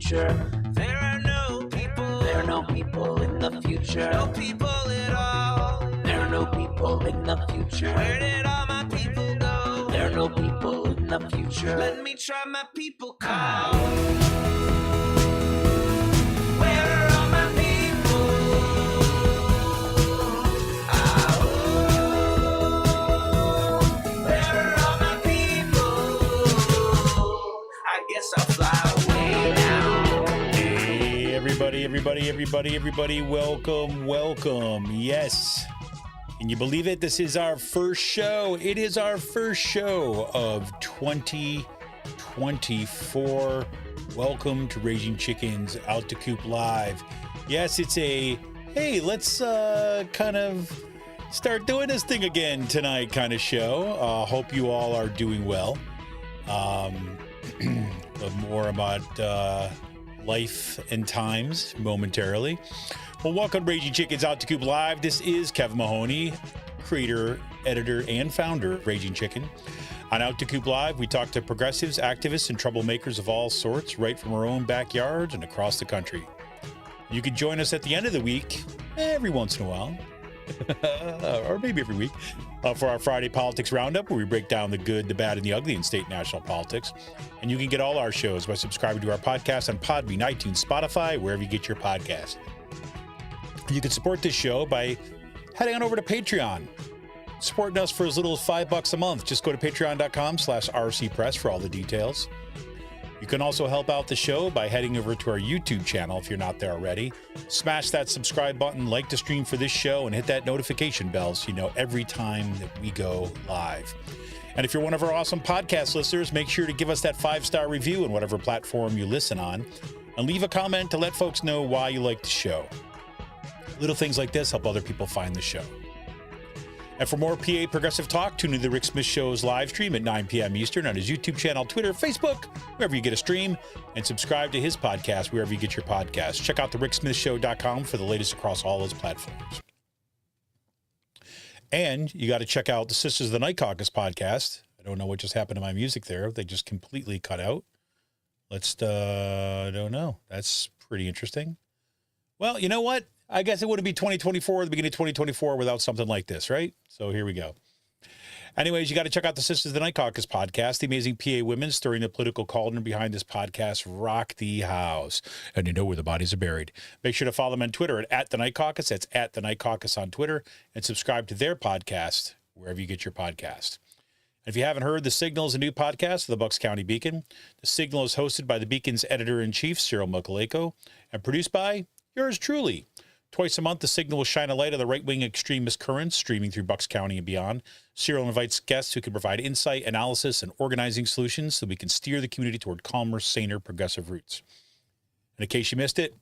future. There are no people. There are no people in the future. No people at all. There are no people in the future. Where did all my people go? There are no people in the future. Let me try my people call. Where are all my people? Where are all my people? I guess I'll fly away now. Hey, everybody, welcome. Yes. Can you believe it? This is our first show. It is our first show of 2024. Welcome to Raging Chicken's Out to Coop Live. Yes, it's a, hey, let's kind of start doing this thing again tonight kind of show. Hope you all are doing well. More about life and times momentarily. Well, welcome to Raging Chicken's Out to Coop Live. This is Kevin Mahoney, creator, editor, and founder of Raging Chicken. On Out to Coop Live, we talk to progressives, activists, and troublemakers of all sorts, right from our own backyards and across the country. You can join us at the end of the week, every once in a while, or maybe every week, for our Friday Politics Roundup, where we break down the good, the bad, and the ugly in state and national politics. And you can get all our shows by subscribing to our podcast on Podbean, iTunes, Spotify, wherever you get your podcast. You can support this show by heading on over to Patreon, supporting us for as little as $5 a month. Just go to patreon.com/rcpress for all the details. You can also help out the show by heading over to our YouTube channel if you're not there already. Smash that subscribe button, like the stream for this show, and hit that notification bell so you know every time that we go live. And if you're one of our awesome podcast listeners, make sure to give us that 5-star review on whatever platform you listen on, and leave a comment to let folks know why you like the show. Little things like this help other people find the show. And for more PA Progressive Talk, tune into the Rick Smith Show's live stream at 9 p.m. Eastern on his YouTube channel, Twitter, Facebook, wherever you get a stream, and subscribe to his podcast wherever you get your podcasts. Check out the ricksmithshow.com for the latest across all his platforms. And you got to check out the Sisters of the Night Caucus podcast. I don't know what just happened to my music there. They just completely cut out. I don't know. That's pretty interesting. Well, you know what? I guess it wouldn't be 2024, the beginning of 2024, without something like this, right? So here we go. Anyways, you got to check out the Sisters of the Night Caucus podcast. The amazing PA women stirring the political cauldron behind this podcast rock the house. And you know where the bodies are buried. Make sure to follow them on Twitter at The Night Caucus. That's at The Night Caucus on Twitter. And subscribe to their podcast wherever you get your podcast. And if you haven't heard, The Signal is a new podcast for the Bucks County Beacon. The Signal is hosted by the Beacon's editor-in-chief, Cyril Mukaleko, and produced by yours truly. Twice a month, The Signal will shine a light on the right-wing extremist currents streaming through Bucks County and beyond. Cyril invites guests who can provide insight, analysis, and organizing solutions so we can steer the community toward calmer, saner, progressive roots. And in case you missed it,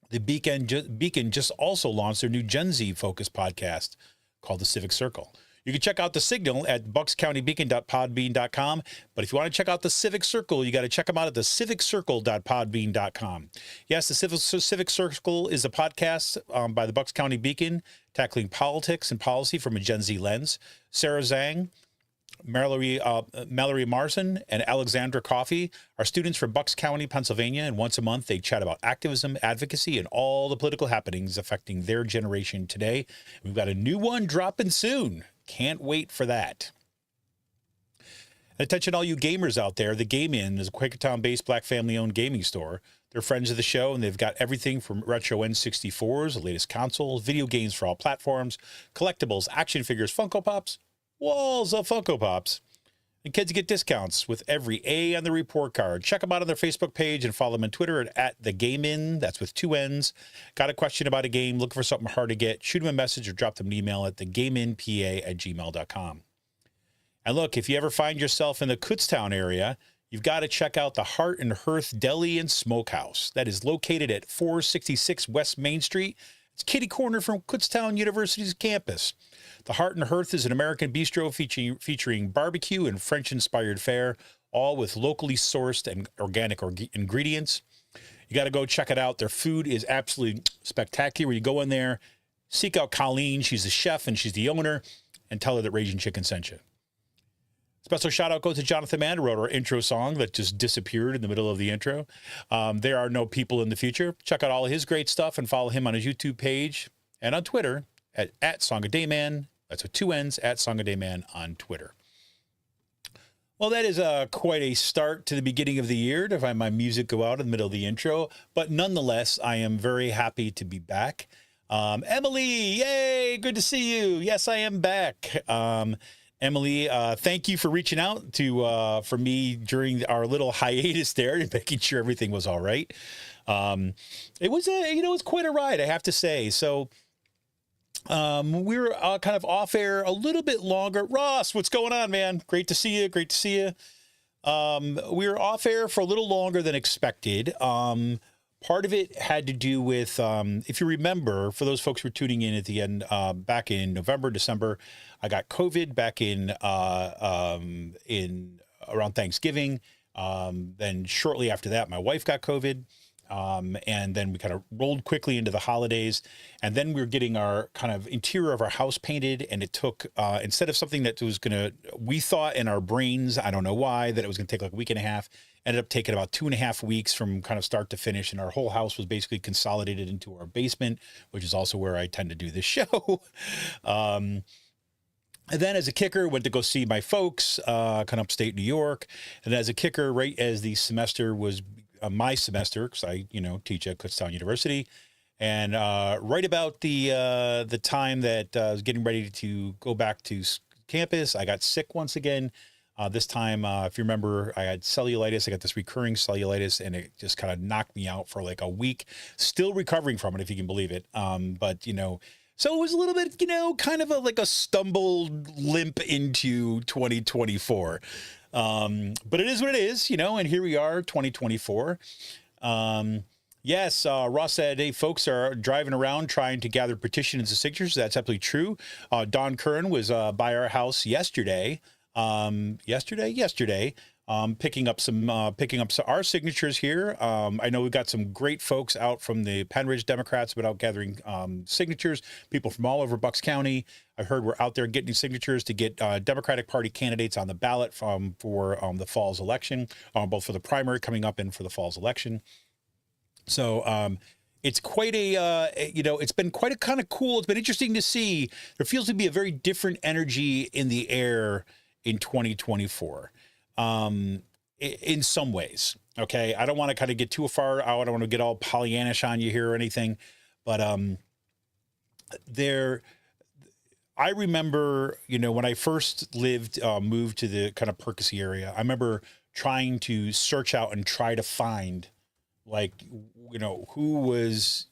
the Beacon just also launched their new Gen Z-focused podcast called The Civic Circle. You can check out The Signal at buckscountybeacon.podbean.com. But if you want to check out The Civic Circle, you got to check them out at theciviccircle.podbean.com. Yes, The Civic Circle is a podcast by the Bucks County Beacon, tackling politics and policy from a Gen Z lens. Sarah Zhang, Mallory Marson, and Alexandra Coffey are students from Bucks County, Pennsylvania, and once a month they chat about activism, advocacy, and all the political happenings affecting their generation today. We've got a new one dropping soon. Can't wait for that. Attention all you gamers out there. The Game Inn is a Quakertown-based Black family-owned gaming store. They're friends of the show, and they've got everything from retro N64s, the latest consoles, video games for all platforms, collectibles, action figures, Funko Pops, walls of Funko Pops. And kids get discounts with every A on the report card. Check them out on their Facebook page and follow them on Twitter at The Game Inn. That's with 2 N's. Got a question about a game, looking for something hard to get, shoot them a message or drop them an email at thegameinpa@gmail.com. And look, if you ever find yourself in the Kutztown area, you've got to check out the Heart and Hearth Deli and Smokehouse. That is located at 466 West Main Street. It's kitty corner from Kutztown University's campus. The Heart and Hearth is an American bistro featuring barbecue and French-inspired fare, all with locally sourced and organic ingredients. You got to go check it out. Their food is absolutely spectacular. You go in there, seek out Colleen. She's the chef and she's the owner, and tell her that Raging Chicken sent you. Special shout out goes to Jonathan Mann, who wrote our intro song that just disappeared in the middle of the intro. There Are No People in the Future. Check out all of his great stuff and follow him on his YouTube page and on Twitter at Song of Dayman. That's with 2 N's, at Song of Dayman on Twitter. Well, that is quite a start to the beginning of the year to find my music go out in the middle of the intro. But nonetheless, I am very happy to be back. Emily, yay, good to see you. Yes, I am back. Emily, thank you for reaching out to for me during our little hiatus there and making sure everything was all right. It was it was quite a ride, I have to say. So we were kind of off air a little bit longer. Ross, what's going on, man? Great to see you. Great to see you. We were off air for a little longer than expected. Part of it had to do with, if you remember, for those folks who were tuning in at the end, back in November, December, I got COVID back in around Thanksgiving. Then shortly after that, my wife got COVID. And then we kind of rolled quickly into the holidays, and then we were getting our kind of interior of our house painted. And it took, instead of something that was we thought in our brains, I don't know why, that it was going to take like a week and a half, ended up taking about 2.5 weeks from kind of start to finish. And our whole house was basically consolidated into our basement, which is also where I tend to do this show. And then as a kicker, went to go see my folks, kind of upstate New York. And as a kicker, right as the semester was my semester, because I, teach at Kutztown University, and right about the time that I was getting ready to go back to campus, I got sick once again. This time, if you remember, I had cellulitis. I got this recurring cellulitis, and it just kind of knocked me out for like a week. Still recovering from it, if you can believe it. But so it was a little bit, kind of like a stumbled limp into 2024. But it is what it is, and here we are, 2024. Yes, Ross said, hey, folks are driving around trying to gather petitions and signatures. That's absolutely true. Don Kern was by our house yesterday, picking up our signatures here. I know we've got some great folks out from the Penridge Democrats, but out gathering signatures, people from all over Bucks County. I heard we're out there getting signatures to get Democratic Party candidates on the ballot for the fall's election, both for the primary coming up and for the fall's election. So it's quite it's been quite a kind of cool. It's been interesting to see. There feels to be a very different energy in the air in 2024. In some ways. Okay. I don't want to kind of get too far out. I don't want to get all Pollyannish on you here or anything, but, I remember, when I first moved to the kind of Percy area, I remember trying to search out and try to find who was,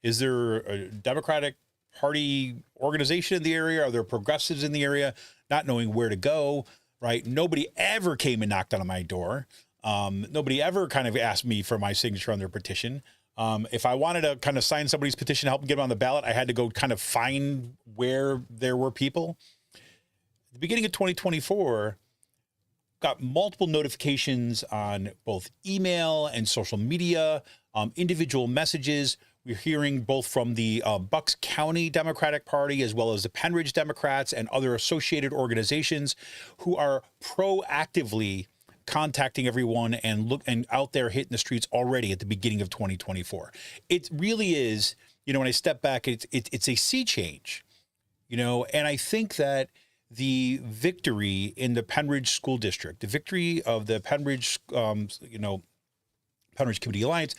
is there a Democratic Party organization in the area? Are there progressives in the area? Not knowing where to go. Right. Nobody ever came and knocked on my door. Nobody ever kind of asked me for my signature on their petition. If I wanted to kind of sign somebody's petition, help them get them on the ballot, I had to go kind of find where there were people. At the beginning of 2024, got multiple notifications on both email and social media, individual messages. We're hearing both from the Bucks County Democratic Party as well as the Penridge Democrats and other associated organizations who are proactively contacting everyone and out there hitting the streets already at the beginning of 2024. It really is, when I step back, it's a sea change, and I think that the victory in the Penridge School District, the victory of the Penridge, Penridge Community Alliance,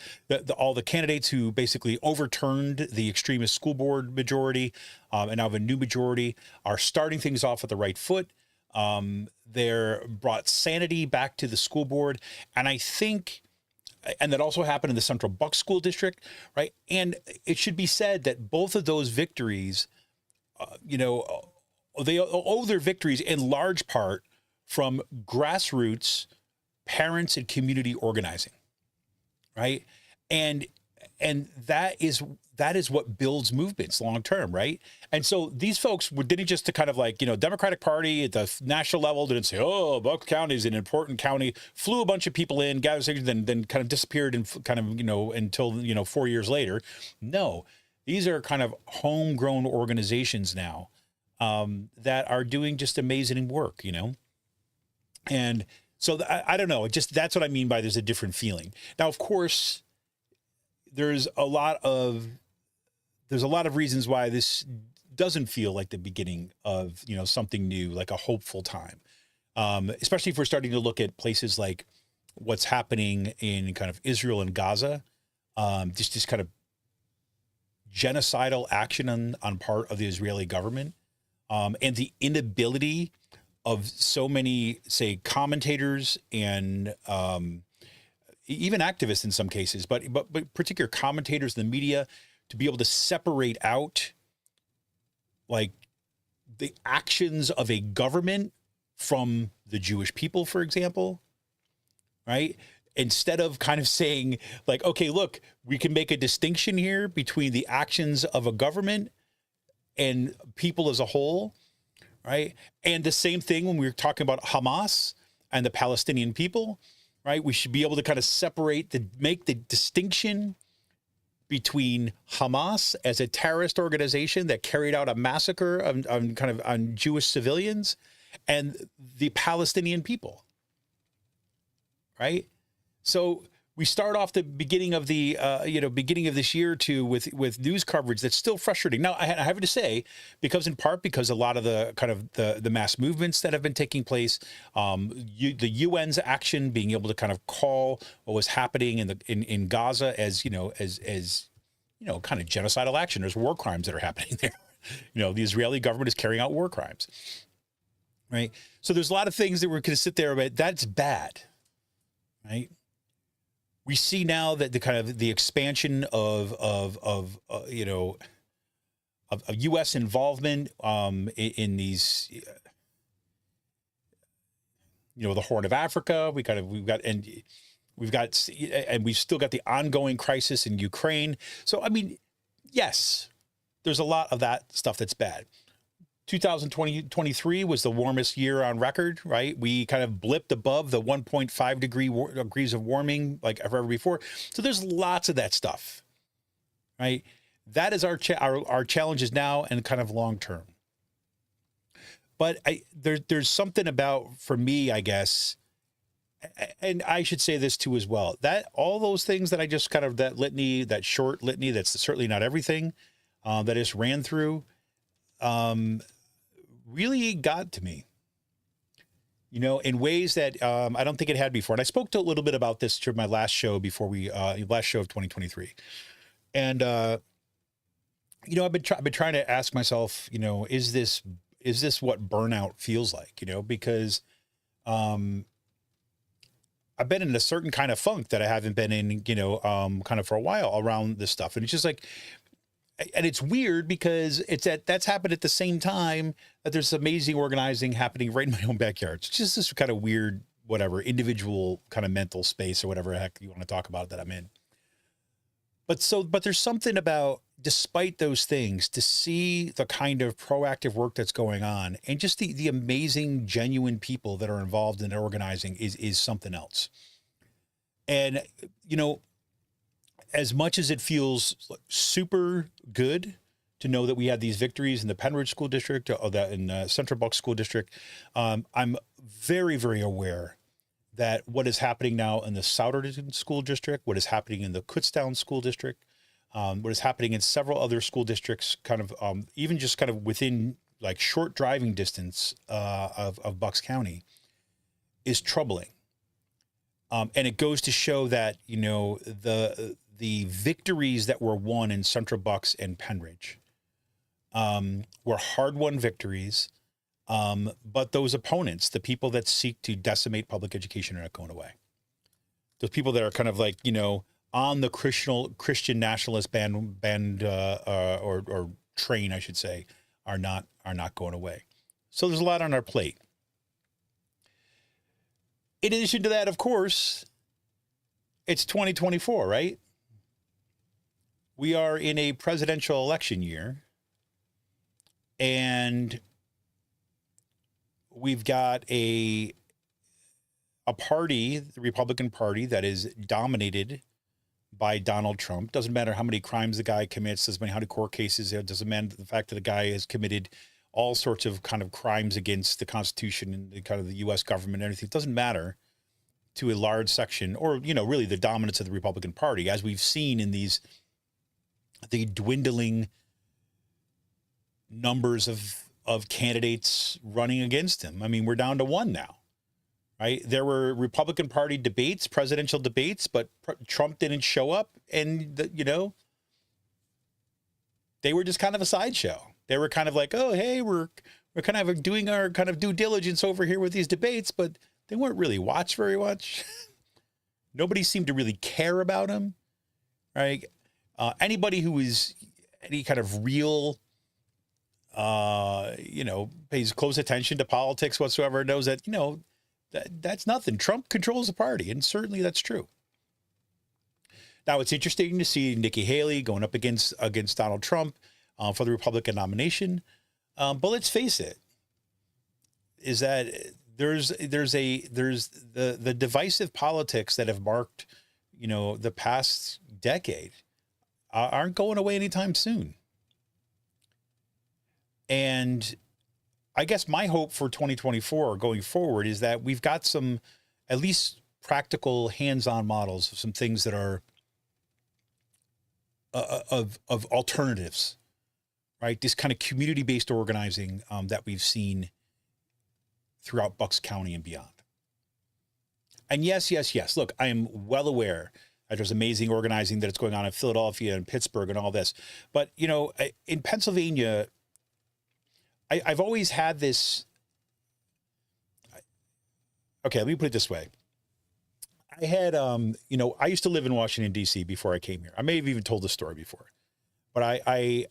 all the candidates who basically overturned the extremist school board majority and now have a new majority are starting things off at the right foot. They're brought sanity back to the school board. And I think, and that also happened in the Central Bucks School District, right? And it should be said that both of those victories, they owe their victories in large part from grassroots parents and community organizing. Right. And that is what builds movements long term. Right. And so these folks didn't just to kind of Democratic Party at the national level didn't say, oh, Bucks County is an important county, flew a bunch of people in, gathered signatures, then kind of disappeared and kind of, until, 4 years later. No, these are kind of homegrown organizations now that are doing just amazing work, And so I don't know. It just, that's what I mean by there's a different feeling. Now, of course, there's a lot of reasons why this doesn't feel like the beginning of, you know, something new, like a hopeful time. Especially if we're starting to look at places like what's happening in kind of Israel and Gaza, just kind of genocidal action on part of the Israeli government, and the inability of so many, say, commentators and even activists in some cases, but particular commentators in the media to be able to separate out like the actions of a government from the Jewish people, for example, right? Instead of kind of saying like, okay, look, we can make a distinction here between the actions of a government and people as a whole, right? And the same thing when we were talking about Hamas and the Palestinian people, right? We should be able to kind of make the distinction between Hamas as a terrorist organization that carried out a massacre on Jewish civilians and the Palestinian people, right? So we start off the beginning of the beginning of this year too with news coverage that's still frustrating. Now I have to say, because a lot of the kind of the mass movements that have been taking place, the UN's action being able to kind of call what was happening in Gaza as kind of genocidal action. There's war crimes that are happening there. The Israeli government is carrying out war crimes, right? So there's a lot of things that we're going to sit there, but that's bad, right? We see now that the expansion of U.S. involvement in these, the Horn of Africa. We've still got the ongoing crisis in Ukraine. So I mean, yes, there's a lot of that stuff that's bad. 2023 was the warmest year on record, right? We kind of blipped above the 1.5 degrees of warming like ever before. So there's lots of that stuff, right? That is our challenges now and kind of long term. But there's something about, for me, I guess, and I should say this too as well, that all those things that I just kind of, that short litany, that's certainly not everything, that I just ran through, really got to me, in ways that I don't think it had before. And I spoke to a little bit about this during my last show of 2023. And, I've been trying to ask myself, is this what burnout feels like? Because I've been in a certain kind of funk that I haven't been in, kind of for a while around this stuff. And it's just like, and it's weird because that's happened at the same time that there's amazing organizing happening right in my own backyard. It's just this kind of weird, whatever, individual kind of mental space or whatever heck you want to talk about that I'm in. But there's something about, despite those things, to see the kind of proactive work that's going on and just the amazing, genuine people that are involved in organizing is something else. And, as much as it feels super good to know that we had these victories in the Pennridge School District, or that in Central Bucks School District, I'm very, very aware that what is happening now in the Souderton School District, what is happening in the Kutztown School District, what is happening in several other school districts, kind of even just kind of within like short driving distance of Bucks County, is troubling. And it goes to show that, the victories that were won in Central Bucks and Pennridge were hard-won victories, but those opponents, the people that seek to decimate public education, are not going away. Those people that are kind of like, on the Christian nationalist band or train, I should say, are not going away. So there's a lot on our plate. In addition to that, of course, it's 2024, right? We are in a presidential election year, and we've got a party, the Republican Party, that is dominated by Donald Trump. Doesn't matter how many crimes the guy commits, doesn't matter how many court cases, it doesn't matter the fact that the guy has committed all sorts of kind of crimes against the Constitution and the kind of the U.S. government and everything. It doesn't matter to a large section, or, you know, really the dominance of the Republican Party, as we've seen in the dwindling numbers of candidates running against him. I mean, we're down to one now, right? There were Republican Party debates, presidential debates, but Trump didn't show up, and you know, they were just kind of a sideshow. They were kind of like, oh, hey, we're kind of doing our kind of due diligence over here with these debates, but they weren't really watched very much. Nobody seemed to really care about him, right? Anybody who is any kind of real, you know, pays close attention to politics whatsoever knows that, you know, that's nothing. Trump controls the party, and certainly that's true. Now, it's interesting to see Nikki Haley going up against Donald Trump for the Republican nomination. But let's face it, is that there's the divisive politics that have marked, you know, the past decade aren't going away anytime soon. And I guess my hope for 2024 going forward is that we've got some at least practical hands-on models of some things that are of alternatives, right? This kind of community-based organizing that we've seen throughout Bucks County and beyond. And yes. Look, I am well aware that there's amazing organizing that is going on in Philadelphia and Pittsburgh and all this. But, you know, in Pennsylvania, I've always had this. Okay, let me put it this way. I had, you know, I used to live in Washington, D.C. before I came here. I may have even told this story before, but I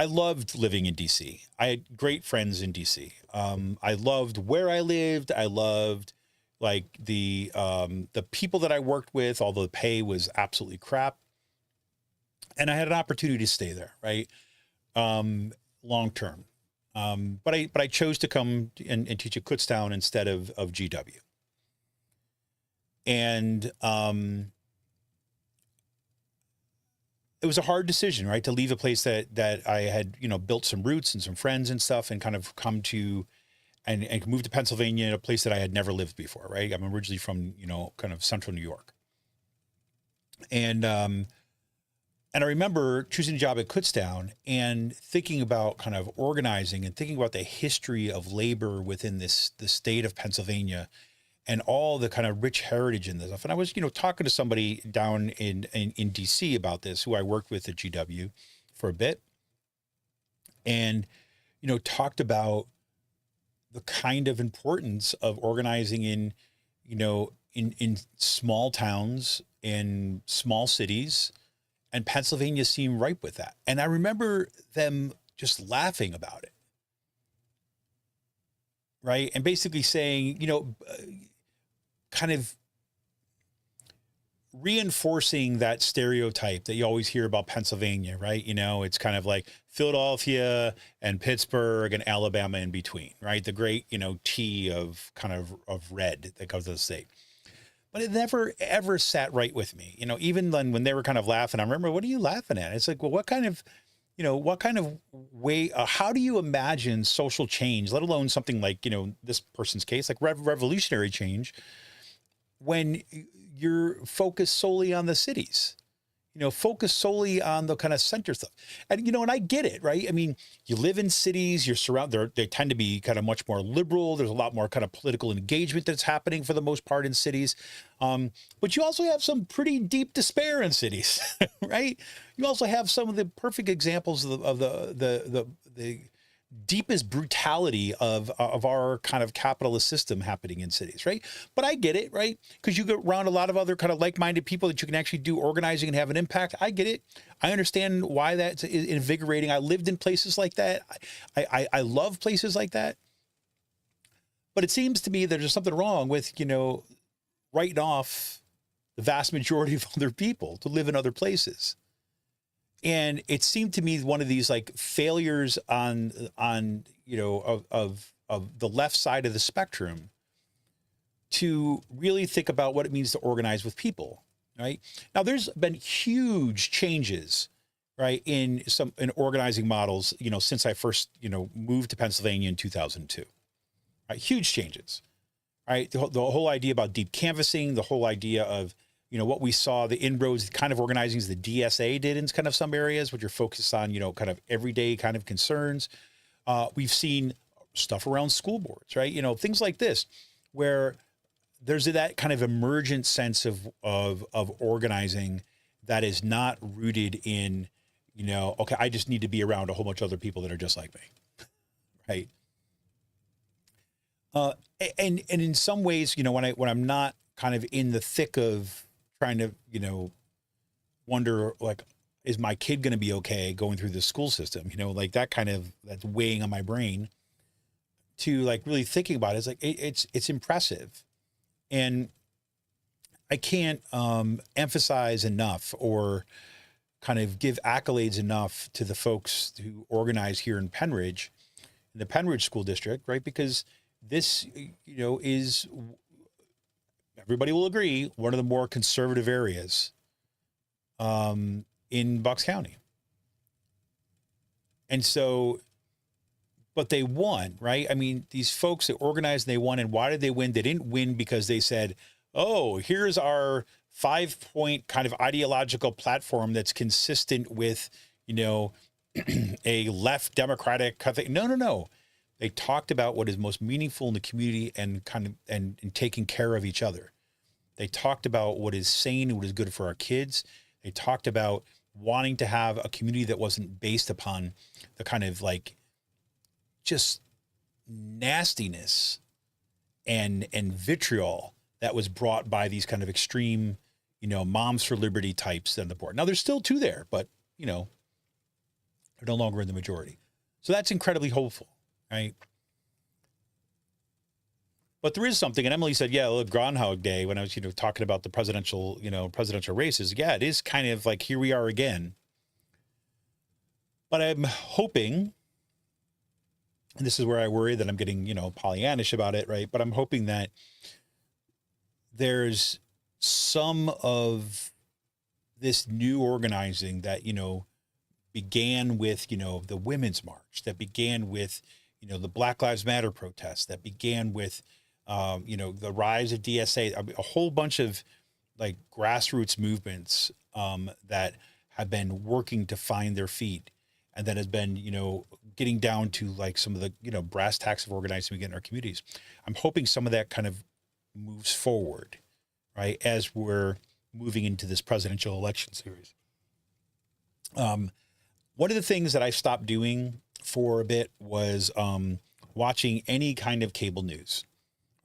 loved living in DC. I had great friends in DC. I loved where I lived. I loved like the people that I worked with, although the pay was absolutely crap. And I had an opportunity to stay there, right? Long term. But I chose to come and teach at Kutztown instead of GW. And it was a hard decision, right? To leave a place that I had, you know, built some roots and some friends and stuff, and kind of come to and move to Pennsylvania, a place that I had never lived before, right? I'm originally from, you know, kind of central New York. And I remember choosing a job at Kutztown and thinking about kind of organizing and thinking about the history of labor within the state of Pennsylvania and all the kind of rich heritage in this stuff. And I was, you know, talking to somebody down in DC about this, who I worked with at GW for a bit, and, you know, talked about the kind of importance of organizing in, you know, in small towns and small cities, and Pennsylvania seemed ripe with that. And I remember them just laughing about it, right? And basically saying, you know, kind of reinforcing that stereotype that you always hear about Pennsylvania, right? You know, it's kind of like Philadelphia and Pittsburgh and Alabama in between, right? The great, you know, T of kind of red that goes to the state. But it never, ever sat right with me. You know, even then when they were kind of laughing, I remember, what are you laughing at? It's like, well, what kind of way, how do you imagine social change, let alone something like, you know, this person's case, like revolutionary change, when you're focused solely on the cities, you know, focused solely on the kind of center stuff. And, you know, and I get it, right? I mean, you live in cities, you're surrounded, they tend to be kind of much more liberal. There's a lot more kind of political engagement that's happening for the most part in cities. But you also have some pretty deep despair in cities, right? You also have some of the perfect examples of the deepest brutality of our kind of capitalist system happening in cities, right? But I get it, right? Because you get around a lot of other kind of like-minded people that you can actually do organizing and have an impact. I get it. I understand why that's invigorating. I lived in places like that. I love places like that. But it seems to me that there's something wrong with, you know, writing off the vast majority of other people to live in other places. And it seemed to me one of these like failures on you know, of the left side of the spectrum to really think about what it means to organize with people, right? Now, there's been huge changes, right, in organizing models, since I first, moved to Pennsylvania in 2002. Right? Huge changes, right? The whole idea about deep canvassing, the whole idea of, what we saw, the inroads, kind of organizing as the DSA did in kind of some areas, which are focused on, kind of everyday kind of concerns. We've seen stuff around school boards, right? Things like this, where there's that kind of emergent sense of organizing that is not rooted in, okay, I just need to be around a whole bunch of other people that are just like me, right? And in some ways, when I'm not kind of in the thick of trying to, wonder, like, is my kid going to be okay going through the school system? Like that's weighing on my brain, to like really thinking about it. It's like, it's impressive. And I can't emphasize enough or kind of give accolades enough to the folks who organize here in Penridge, in the Penridge School District, right? Because this, is, everybody will agree, one of the more conservative areas in Bucks County. And so, but they won, right? I mean, these folks that organized, they won. And why did they win? They didn't win because they said, oh, here's our 5-point kind of ideological platform that's consistent with, a left Democratic kind of thing. No. They talked about what is most meaningful in the community and kind of, and taking care of each other. They talked about what is sane and what is good for our kids. They talked about wanting to have a community that wasn't based upon the kind of like just nastiness and vitriol that was brought by these kind of extreme, moms for liberty types on the board. Now there's still two there, but they're no longer in the majority. So that's incredibly hopeful, right? But there is something, and Emily said, yeah, look, Groundhog Day, when I was, talking about the presidential races. Yeah, it is kind of like, here we are again. But I'm hoping, and this is where I worry that I'm getting, Pollyannish about it, right? But I'm hoping that there's some of this new organizing that, began with, the Women's March, that began with, the Black Lives Matter protests, that began with, the rise of DSA, a whole bunch of like grassroots movements that have been working to find their feet, and that has been, getting down to like some of the, brass tacks of organizing we get in our communities. I'm hoping some of that kind of moves forward, right, as we're moving into this presidential election series. One of the things that I stopped doing for a bit was watching any kind of cable news,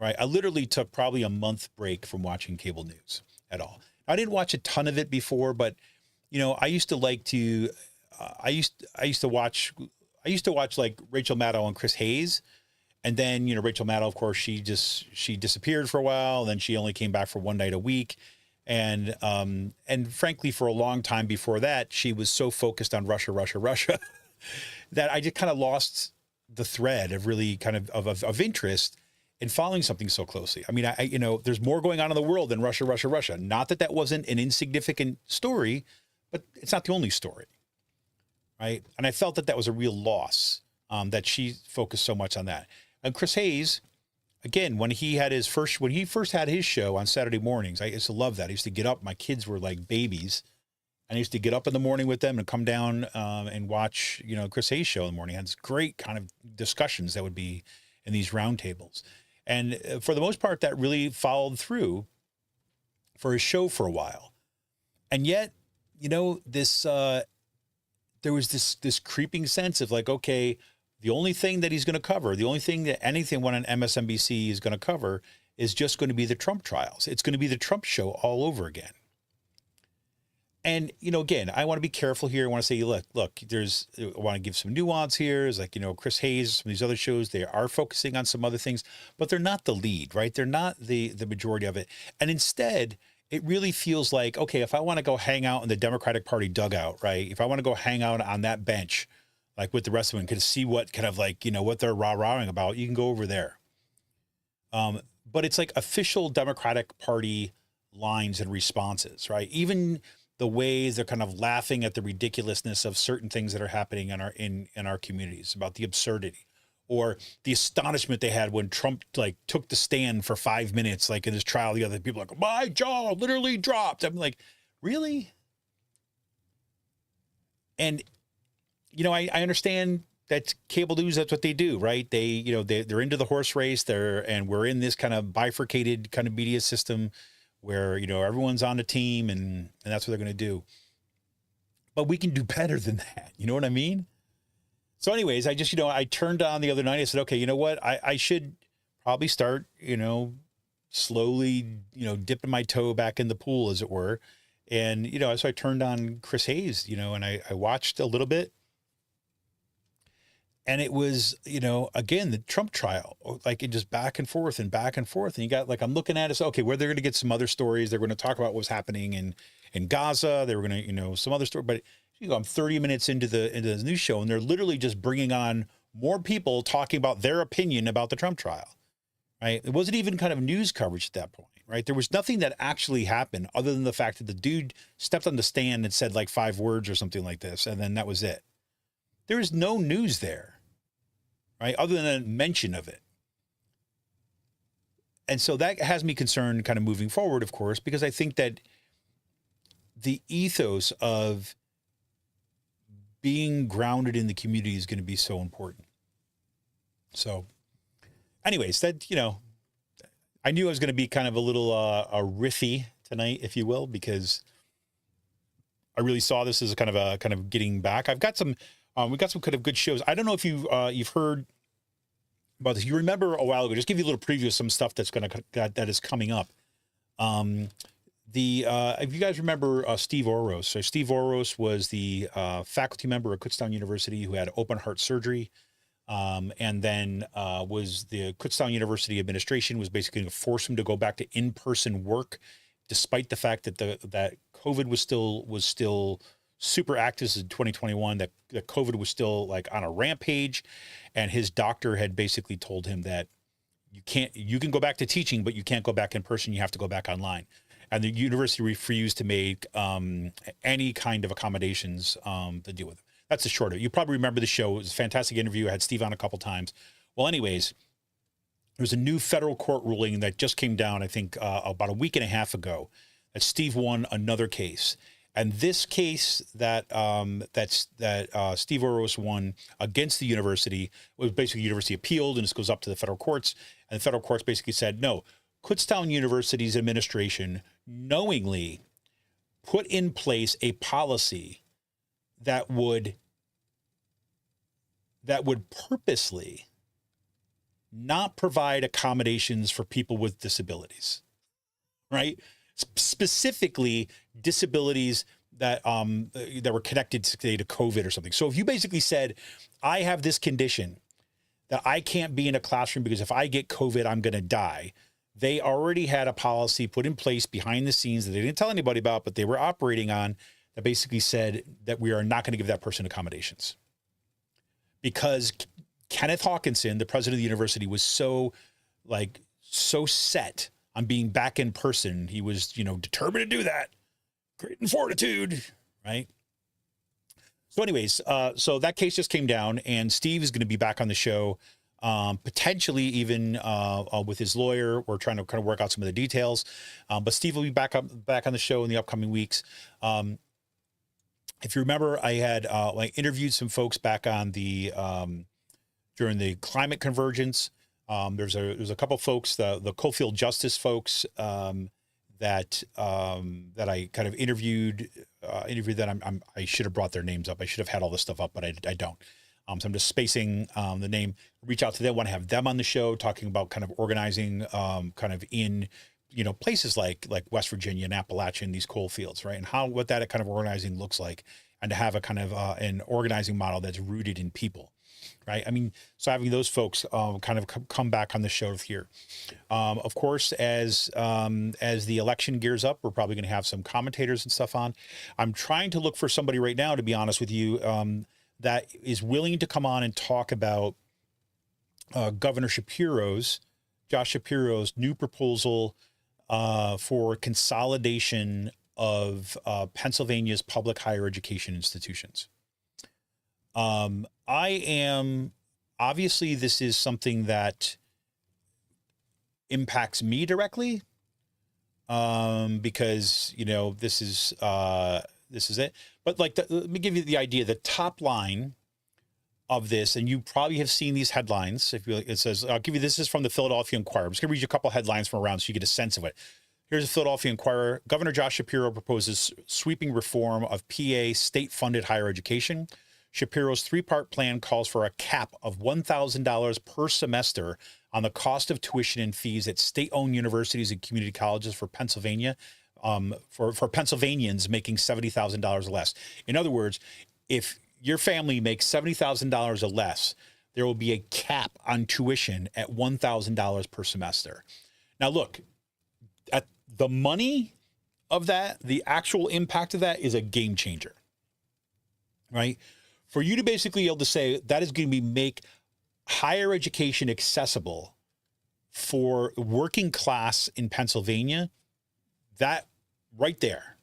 right? I literally took probably a month break from watching cable news at all. I didn't watch a ton of it before, but, I used to like to, I used to watch like Rachel Maddow and Chris Hayes. And then, Rachel Maddow, of course, she disappeared for a while, and then she only came back for one night a week. And frankly, for a long time before that, she was so focused on Russia that I just kind of lost the thread of really kind of interest in following something so closely. I mean, there's more going on in the world than Russia. Not that wasn't an insignificant story, but it's not the only story, right? And I felt that was a real loss, that she focused so much on that. And Chris Hayes, again, when he first had his show on Saturday mornings, I used to love that. I used to get up. My kids were like babies. And I used to get up in the morning with them and come down and watch, Chris Hayes' show in the morning. And it's great kind of discussions that would be in these roundtables. And for the most part, that really followed through for his show for a while. And yet, this there was this creeping sense of like, okay, the only thing that he's going to cover, the only thing that anything on MSNBC is going to cover is just going to be the Trump trials. It's going to be the Trump show all over again. And, again, I want to be careful here. I want to say, look, I want to give some nuance here. It's like, Chris Hayes, some of these other shows, they are focusing on some other things, but they're not the lead, right? They're not the majority of it. And instead, it really feels like, okay, if I want to go hang out in the Democratic Party dugout, right? If I want to go hang out on that bench, like with the rest of them, can see what kind of like, what they're rah-rahing about, you can go over there. But it's like official Democratic Party lines and responses, right? Even the ways they're kind of laughing at the ridiculousness of certain things that are happening in our communities, about the absurdity, or the astonishment they had when Trump like took the stand for 5 minutes, like in his trial. The other people like, my jaw literally dropped. I'm like, really? And I understand that cable news, that's what they do, right? They're into the horse race there, and we're in this kind of bifurcated kind of media system where, everyone's on the team and that's what they're going to do. But we can do better than that. You know what I mean? So anyways, I just, I turned on the other night. I said, okay, you know what? I should probably start, slowly, dipping my toe back in the pool, as it were. And, so I turned on Chris Hayes, and I watched a little bit. And it was, again, the Trump trial, like it just back and forth and back and forth. And you got, like, I'm looking at it, so, okay, where they're going to get some other stories. They're going to talk about what's happening in Gaza. They were going to, some other story. But I'm 30 minutes into the news show, and they're literally just bringing on more people talking about their opinion about the Trump trial, right? It wasn't even kind of news coverage at that point, right? There was nothing that actually happened other than the fact that the dude stepped on the stand and said like 5 words or something like this. And then that was it. There is no news there, right? Other than a mention of it. And so that has me concerned kind of moving forward, of course, because I think that the ethos of being grounded in the community is going to be so important. So anyways, that, I knew I was going to be kind of a little riffy tonight, if you will, because I really saw this as a kind of getting back. I've got some, we got some kind of good shows. I don't know if you've heard about this. You remember a while ago, just give you a little preview of some stuff that is coming up. If you guys remember Steve Oros. So Steve Oros was the faculty member at Kutztown University who had open heart surgery. And then was the Kutztown University administration was basically going to force him to go back to in-person work, despite the fact that that COVID was still super active in 2021, that COVID was still like on a rampage. And his doctor had basically told him that you can go back to teaching, but you can't go back in person. You have to go back online. And the university refused to make any kind of accommodations to deal with it. That's the short of it. You probably remember the show. It was a fantastic interview. I had Steve on a couple times. Well, anyways, there's a new federal court ruling that just came down, I think, about a week and a half ago, that Steve won another case. And this case that Steve Oros won against the university was basically the university appealed, and this goes up to the federal courts. And the federal courts basically said, no, Kutztown University's administration knowingly put in place a policy that would purposely not provide accommodations for people with disabilities, right? Specifically disabilities that were connected to COVID or something. So if you basically said, I have this condition that I can't be in a classroom because if I get COVID, I'm going to die. They already had a policy put in place behind the scenes that they didn't tell anybody about, but they were operating on, that basically said that we are not going to give that person accommodations. Because Kenneth Hawkinson, the president of the university, was so set on being back in person. He was, determined to do that. Grit and fortitude, right? So anyways, so that case just came down, and Steve is going to be back on the show, potentially even with his lawyer. We're trying to kind of work out some of the details, but Steve will be back on the show in the upcoming weeks. If you remember, I had interviewed some folks back on the during the climate convergence. There's a couple folks, the Coalfield Justice folks, that I kind of interviewed that I should have brought their names up. I should have had all this stuff up, but I don't. So I'm just spacing the name. Reach out to them. Want to have them on the show talking about kind of organizing kind of in places like West Virginia and Appalachian, these coal fields, right? And what that kind of organizing looks like, and to have a kind of an organizing model that's rooted in people, right? I mean, so having those folks kind of come back on the show here. Of course, as the election gears up, we're probably going to have some commentators and stuff on. I'm trying to look for somebody right now, to be honest with you, that is willing to come on and talk about Governor Josh Shapiro's new proposal for consolidation of Pennsylvania's public higher education institutions. Obviously, this is something that impacts me directly, because, this is it. But let me give you the idea. The top line of this, and you probably have seen these headlines. It says, this is from the Philadelphia Inquirer. I'm just going to read you a couple headlines from around so you get a sense of it. Here's the Philadelphia Inquirer. Governor Josh Shapiro proposes sweeping reform of PA state-funded higher education. Shapiro's three-part plan calls for a cap of $1,000 per semester on the cost of tuition and fees at state-owned universities and community colleges for Pennsylvania, for Pennsylvanians making $70,000 or less. In other words, if your family makes $70,000 or less, there will be a cap on tuition at $1,000 per semester. Now, look, at the money of that, the actual impact of that is a game changer, right? For you to basically be able to say that is going to make higher education accessible for working class in Pennsylvania, that right there,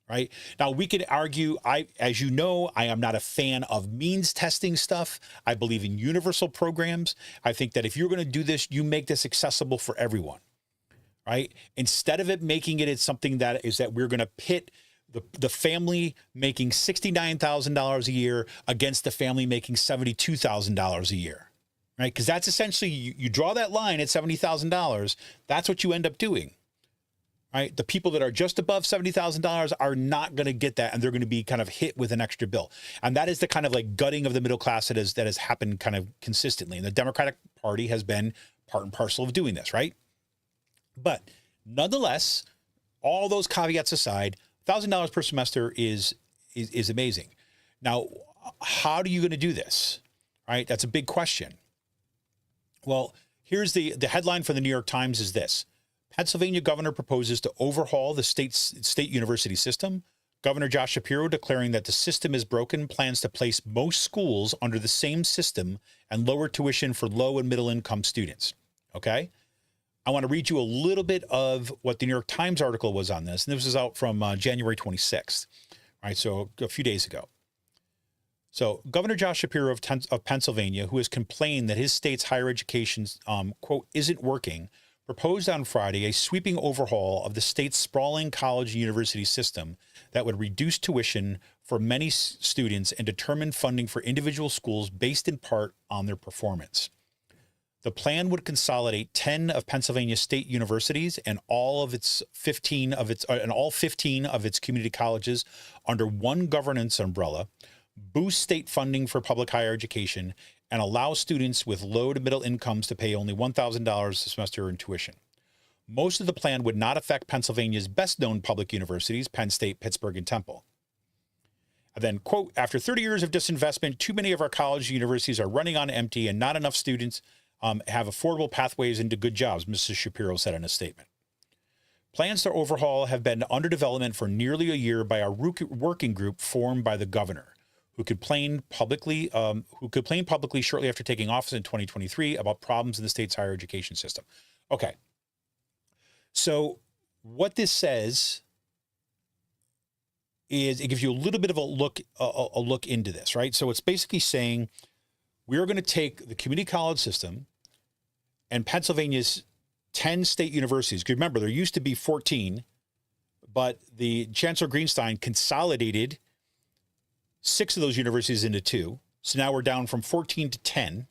right? Now, we could argue, as you know, I am not a fan of means testing stuff. I believe in universal programs. I think that if you're going to do this, you make this accessible for everyone, right? Instead of it making it something that we're going to pit the family making $69,000 a year against the family making $72,000 a year, right? Because that's essentially, you draw that line at $70,000, that's what you end up doing, right? The people that are just above $70,000 are not going to get that, and they're going to be kind of hit with an extra bill. And that is the kind of gutting of the middle class that has happened kind of consistently. And the Democratic Party has been part and parcel of doing this, right? But nonetheless, all those caveats aside, $1,000 per semester is amazing. Now, how are you going to do this? Right? That's a big question. Well, here's the headline for the New York Times is this: Pennsylvania governor proposes to overhaul the state university system. Governor Josh Shapiro, declaring that the system is broken, plans to place most schools under the same system and lower tuition for low and middle income students. Okay? I want to read you a little bit of what the New York Times article was on this. And this was out from January 26th, right? So a few days ago. So Governor Josh Shapiro of Pennsylvania, who has complained that his state's higher education, quote, isn't working, proposed on Friday a sweeping overhaul of the state's sprawling college and university system that would reduce tuition for many students and determine funding for individual schools based in part on their performance. The plan would consolidate 10 of Pennsylvania state universities and all 15 of its community colleges under one governance umbrella, boost state funding for public higher education, and allow students with low to middle incomes to pay only $1,000 a semester in tuition. Most of the plan would not affect Pennsylvania's best-known public universities, Penn State, Pittsburgh, and Temple. And then, quote, after 30 years of disinvestment, too many of our colleges and universities are running on empty and not enough students have affordable pathways into good jobs, Mrs. Shapiro said in a statement. Plans to overhaul have been under development for nearly a year by a working group formed by the governor, who complained publicly shortly after taking office in 2023 about problems in the state's higher education system. Okay. So what this says is it gives you a little bit of a look into this, right? So it's basically saying we're going to take the community college system and Pennsylvania's 10 state universities. Remember, there used to be 14, but the Chancellor Greenstein consolidated 6 of those universities into 2. So now we're down from 14 to 10.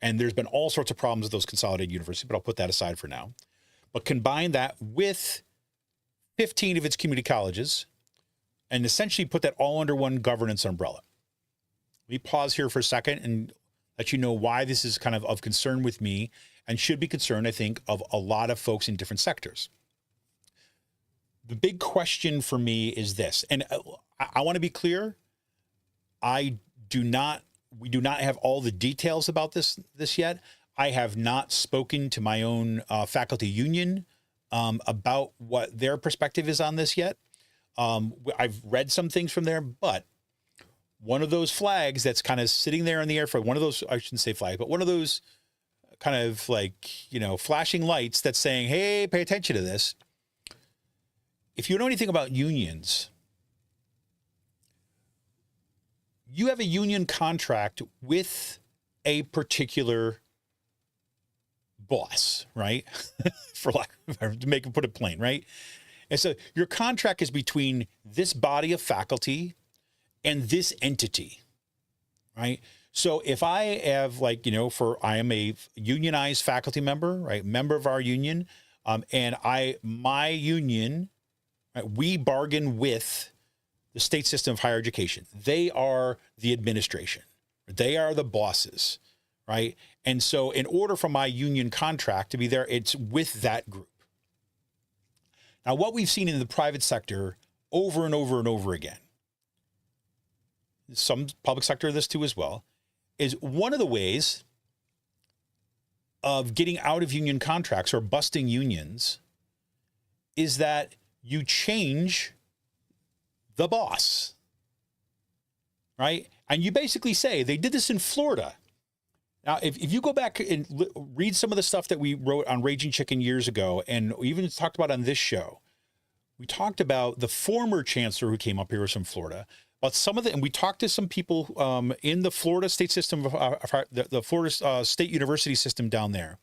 And there's been all sorts of problems with those consolidated universities, but I'll put that aside for now. But combine that with 15 of its community colleges and essentially put that all under one governance umbrella. Let me pause here for a second and let you know why this is kind of concern with me and should be concern, I think, of a lot of folks in different sectors. The big question for me is this, and I want to be clear. We do not have all the details about this yet. I have not spoken to my own faculty union about what their perspective is on this yet. I've read some things from there, but one of those flags that's kind of sitting there in the air for one of those, I shouldn't say flag, but one of those kind of like, flashing lights that's saying, hey, pay attention to this. If you know anything about unions, you have a union contract with a particular boss, right? For lack of, to put it plain, right? And so your contract is between this body of faculty and this entity, right? So if I have I am a unionized faculty member, right? Member of our union, and my union, right, we bargain with the state system of higher education. They are the administration. They are the bosses, right? And so in order for my union contract to be there, it's with that group. Now, what we've seen in the private sector over and over and over again, some public sector of this too as well, is one of the ways of getting out of union contracts or busting unions is that you change the boss, right? And you basically say, they did this in Florida. Now, if you go back and read some of the stuff that we wrote on Raging Chicken years ago, and even talked about on this show, we talked about the former chancellor who came up here was from Florida, but some of the, and we talked to some people in the Florida state system, the Florida State University system down there,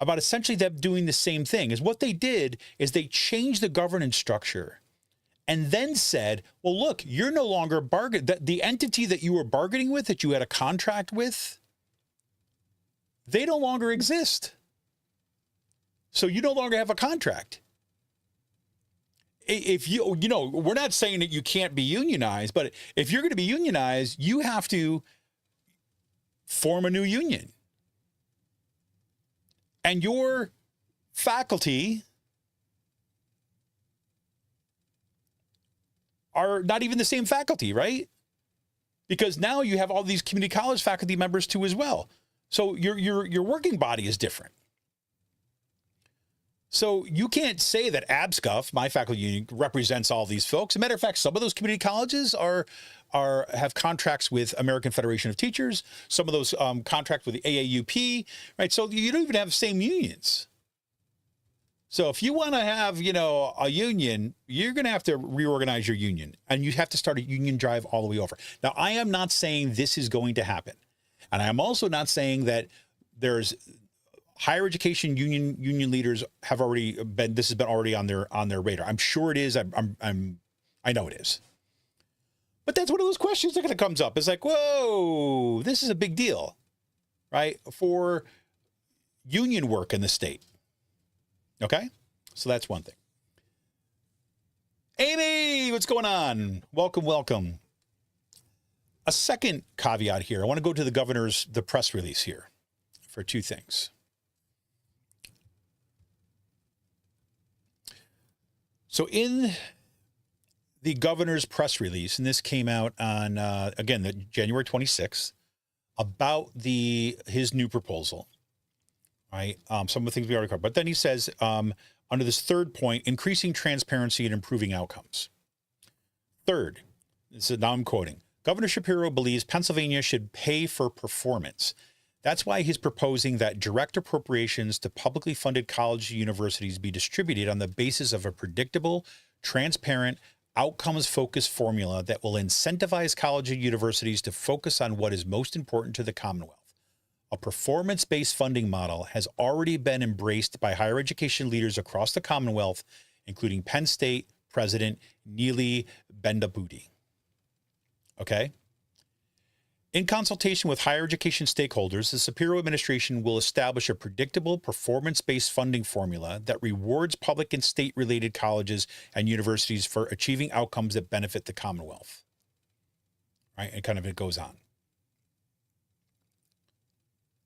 about essentially them doing the same thing. Is what they did is they changed the governance structure and then said, well, look, you're no longer the entity that you were bargaining with, that you had a contract with, they no longer exist. So you no longer have a contract. If we're not saying that you can't be unionized, but if you're going to be unionized, you have to form a new union. And your faculty are not even the same faculty, right? Because now you have all these community college faculty members too as well. So your working body is different. So you can't say that ABSCUF, my faculty union, represents all these folks. As a matter of fact, some of those community colleges have contracts with American Federation of Teachers. Some of those contracts with the AAUP, right? So you don't even have the same unions. So if you want to have, a union, you're going to have to reorganize your union, and you have to start a union drive all the way over. Now, I am not saying this is going to happen. And I'm also not saying that there's higher education union leaders have already been, this has been already on their radar. I'm sure it is. I know it is. But that's one of those questions that kind of comes up. It's like, whoa, this is a big deal, right? For union work in the state. Okay? So that's one thing. Amy, what's going on? Welcome. A second caveat here. I want to go to the press release here for two things. So in the governor's press release, and this came out on, again, January 26th, about his new proposal, right? Some of the things we already covered. But then he says, under this third point, increasing transparency and improving outcomes. Third, now I'm quoting, Governor Shapiro believes Pennsylvania should pay for performance. That's why he's proposing that direct appropriations to publicly funded colleges and universities be distributed on the basis of a predictable, transparent, outcomes-focused formula that will incentivize colleges and universities to focus on what is most important to the Commonwealth. A performance-based funding model has already been embraced by higher education leaders across the Commonwealth, including Penn State President Neeli Bendabudi. Okay? In consultation with higher education stakeholders, the Shapiro administration will establish a predictable, performance-based funding formula that rewards public and state-related colleges and universities for achieving outcomes that benefit the Commonwealth. Right? And it goes on.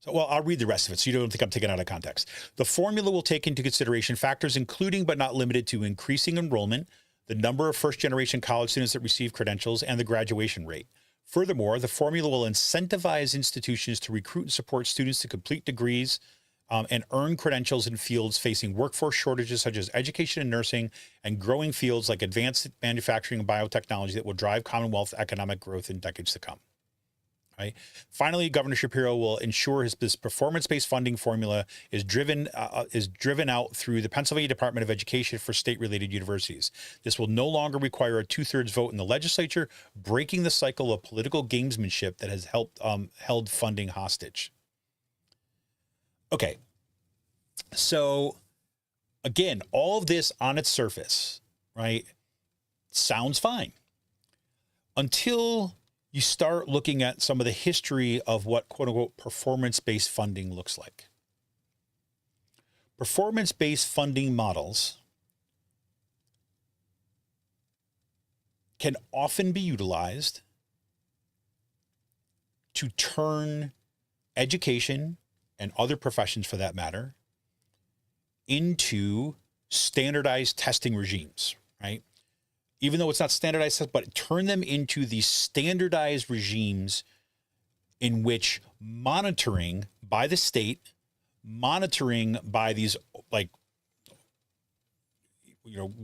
So, well, I'll read the rest of it so you don't think I'm taking it out of context. The formula will take into consideration factors including but not limited to increasing enrollment, the number of first-generation college students that receive credentials, and the graduation rate. Furthermore, the formula will incentivize institutions to recruit and support students to complete degrees and earn credentials in fields facing workforce shortages such as education and nursing, and growing fields like advanced manufacturing and biotechnology that will drive Commonwealth economic growth in decades to come. right? Finally, Governor Shapiro will ensure this performance-based funding formula is driven out through the Pennsylvania Department of Education for state-related universities. This will no longer require a 2/3 vote in the legislature, breaking the cycle of political gamesmanship that has held funding hostage. Okay, so again, all of this on its surface, right, sounds fine until you start looking at some of the history of what quote unquote performance-based funding looks like. Performance-based funding models can often be utilized to turn education and other professions for that matter into standardized testing regimes, right? Even though it's not standardized, but turn them into these standardized regimes in which monitoring by the state, monitoring by these like,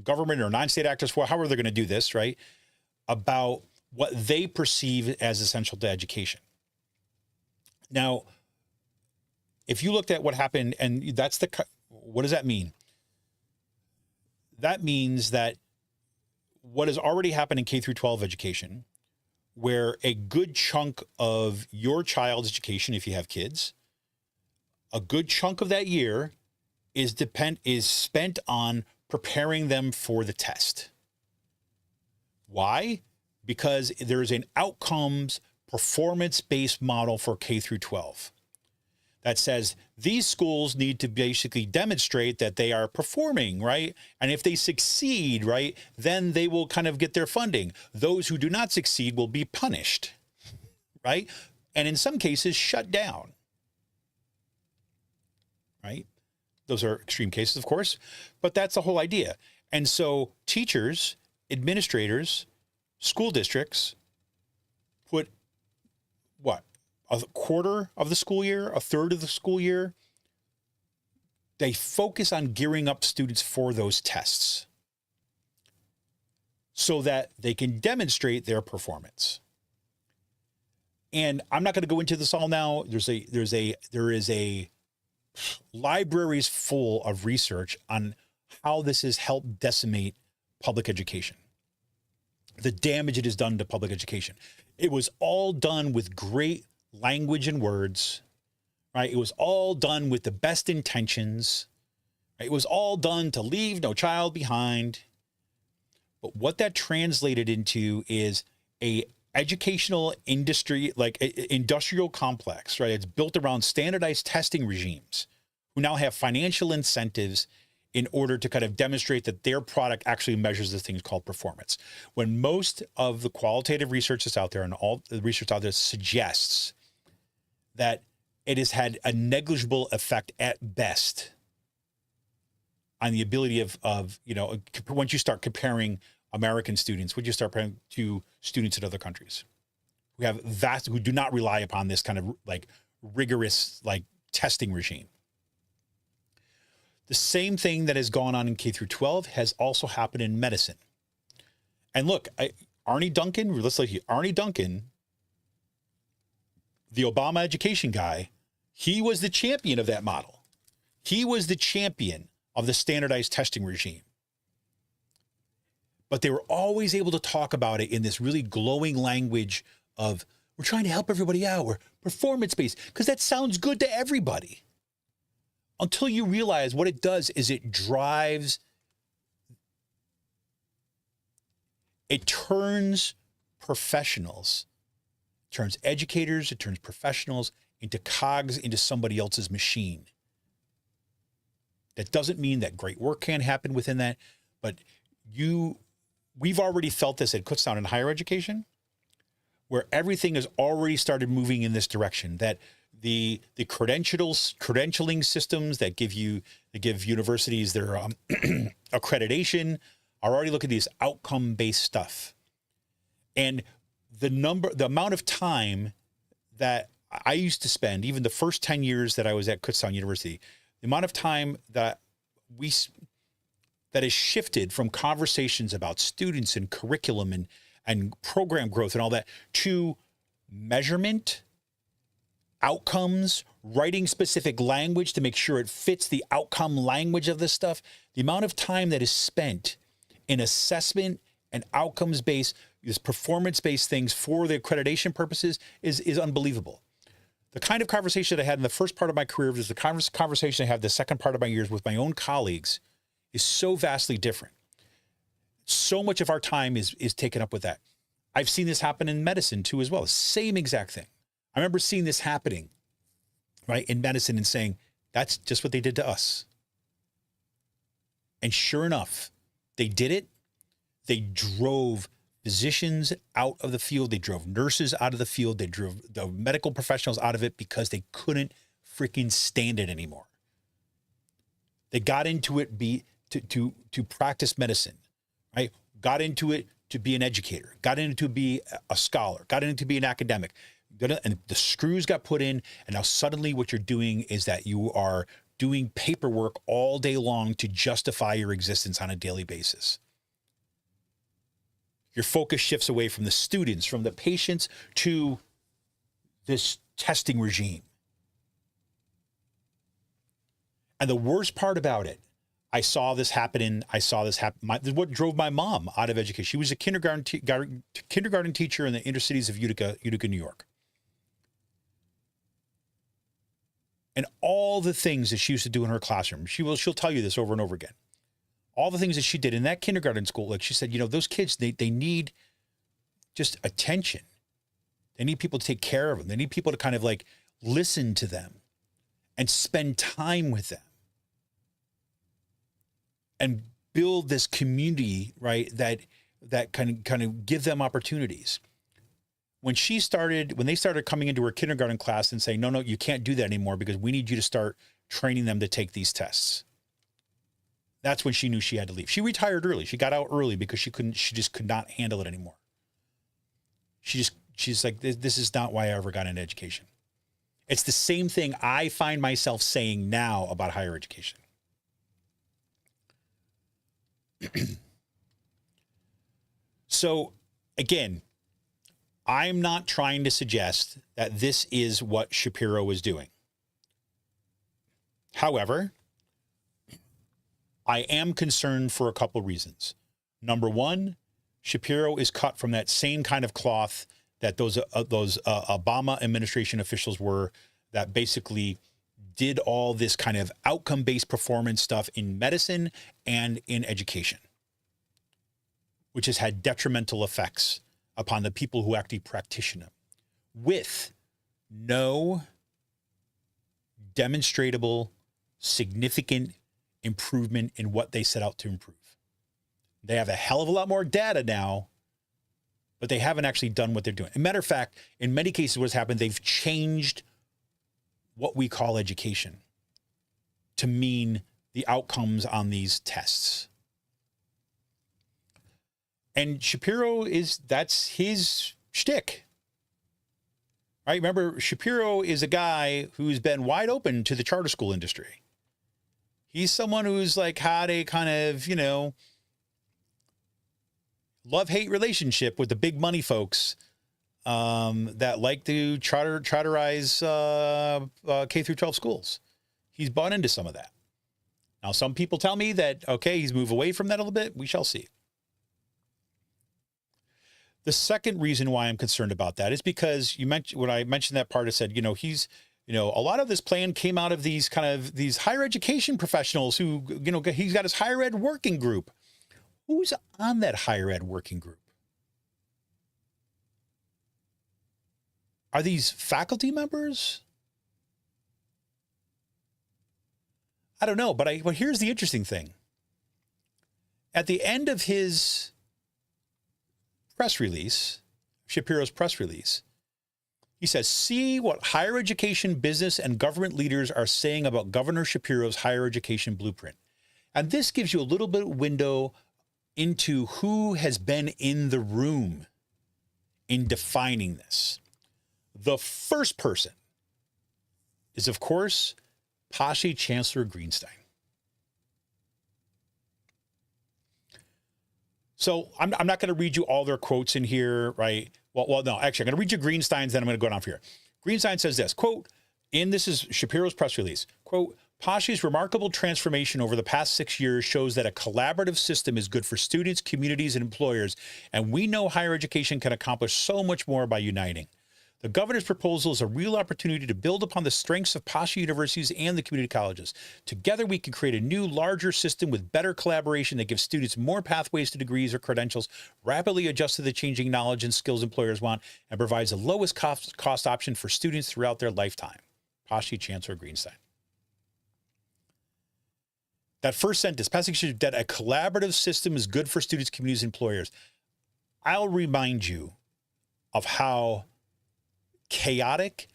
government or non-state actors, however they're going to do this, right? About what they perceive as essential to education. Now, if you looked at what happened, and what does that mean? That means that what has already happened in K through 12 education, where a good chunk of your child's education, if you have kids, a good chunk of that year is spent on preparing them for the test. Why? Because there's an outcomes performance-based model for K through 12 that says these schools need to basically demonstrate that they are performing, right? And if they succeed, right, then they will kind of get their funding. Those who do not succeed will be punished, right? And in some cases, shut down, right? Those are extreme cases, of course, but that's the whole idea. And so teachers, administrators, school districts put what? A quarter of the school year, a third of the school year, they focus on gearing up students for those tests so that they can demonstrate their performance. And I'm not going to go into this all now. There is a libraries full of research on how this has helped decimate public education, the damage it has done to public education. It was all done with great language and words, right? It was all done with the best intentions. Right? It was all done to leave no child behind. But what that translated into is a educational industry, like industrial complex, right? It's built around standardized testing regimes who now have financial incentives in order to kind of demonstrate that their product actually measures this thing called performance. When most of the qualitative research that's out there and all the research out there suggests that it has had a negligible effect at best on the ability of once you start comparing American students, would you start comparing to students in other countries who do not rely upon this kind of like rigorous like testing regime. The same thing that has gone on in K through 12 has also happened in medicine. And look, Arne Duncan, the Obama education guy, he was the champion of that model. He was the champion of the standardized testing regime. But they were always able to talk about it in this really glowing language of, we're trying to help everybody out. We're performance-based, because that sounds good to everybody. Until you realize what it does is it turns professionals, turns educators, it turns professionals into cogs into somebody else's machine. That doesn't mean that great work can't happen within that, but we've already felt this at Kutztown in higher education, where everything has already started moving in this direction, that the credentialing systems that give universities their accreditation are already looking at these outcome-based stuff. And the amount of time that I used to spend, even the first 10 years that I was at Kutztown University, the amount of time that has shifted from conversations about students and curriculum and program growth and all that to measurement outcomes, writing specific language to make sure it fits the outcome language of this stuff. The amount of time that is spent in assessment and outcomes-based, these performance-based things for the accreditation purposes is unbelievable. The kind of conversation I had in the first part of my career versus the conversation I have the second part of my years with my own colleagues is so vastly different. So much of our time is taken up with that. I've seen this happen in medicine too as well. Same exact thing. I remember seeing this happening, right, in medicine and saying, that's just what they did to us. And sure enough, they did it. They drove physicians out of the field. They drove nurses out of the field. They drove the medical professionals out of it because they couldn't freaking stand it anymore. They got into it to practice medicine, right? Got into it to be an educator, got into it to be a scholar, got into it to be an academic. And the screws got put in, and now suddenly what you're doing is that you are doing paperwork all day long to justify your existence on a daily basis. Your focus shifts away from the students, from the patients, to this testing regime. And the worst part about it, I saw this happen. What drove my mom out of education. She was a kindergarten teacher in the inner cities of Utica, New York. And all the things that she used to do in her classroom, she'll tell you this over and over again. All the things that she did in that kindergarten school, like she said, those kids, they need just attention. They need people to take care of them. They need people to kind of like listen to them and spend time with them and build this community, right? That kind of give them opportunities. When they started coming into her kindergarten class and saying, no, you can't do that anymore because we need you to start training them to take these tests. That's when she knew she had to leave. She retired early. She got out early because she just could not handle it anymore. She's like, this is not why I ever got into education. It's the same thing I find myself saying now about higher education. So again, I'm not trying to suggest that this is what Shapiro is doing. However, I am concerned for a couple of reasons. Number one, Shapiro is cut from that same kind of cloth that those Obama administration officials were, that basically did all this kind of outcome-based performance stuff in medicine and in education, which has had detrimental effects upon the people who actually practice them, with no demonstrable, significant improvement in what they set out to improve. They have a hell of a lot more data now, but they haven't actually done what they're doing. As a matter of fact, in many cases, what's happened, they've changed what we call education to mean the outcomes on these tests. And Shapiro that's his shtick. Right? Remember, Shapiro is a guy who's been wide open to the charter school industry. He's someone who's like had a kind of, love-hate relationship with the big money folks that like to charterize K through 12 schools. He's bought into some of that. Now, some people tell me that, okay, he's moved away from that a little bit. We shall see. The second reason why I'm concerned about that is because when I mentioned that part, I said, he's, a lot of this plan came out of these higher education professionals who, he's got his higher ed working group. Who's on that higher ed working group? Are these faculty members? I don't know, but here's the interesting thing. At the end of his press release, Shapiro's press release, he says, see what higher education, business, and government leaders are saying about Governor Shapiro's higher education blueprint. And this gives you a little bit of window into who has been in the room in defining this. The first person is, of course, Posse Chancellor Greenstein. So I'm not going to read you all their quotes in here, right? Well, no, actually, I'm going to read you Greenstein's, then I'm going to go down from here. Greenstein says this, quote, and this is Shapiro's press release, quote, PASHE's remarkable transformation over the past 6 years shows that a collaborative system is good for students, communities, and employers, and we know higher education can accomplish so much more by uniting. The governor's proposal is a real opportunity to build upon the strengths of PASHE universities and the community colleges. Together, we can create a new, larger system with better collaboration that gives students more pathways to degrees or credentials, rapidly adjusts to the changing knowledge and skills employers want, and provides the lowest cost option for students throughout their lifetime. PASHE Chancellor Greenstein. That first sentence, passing that a collaborative system is good for students, communities, and employers. I'll remind you of how chaotic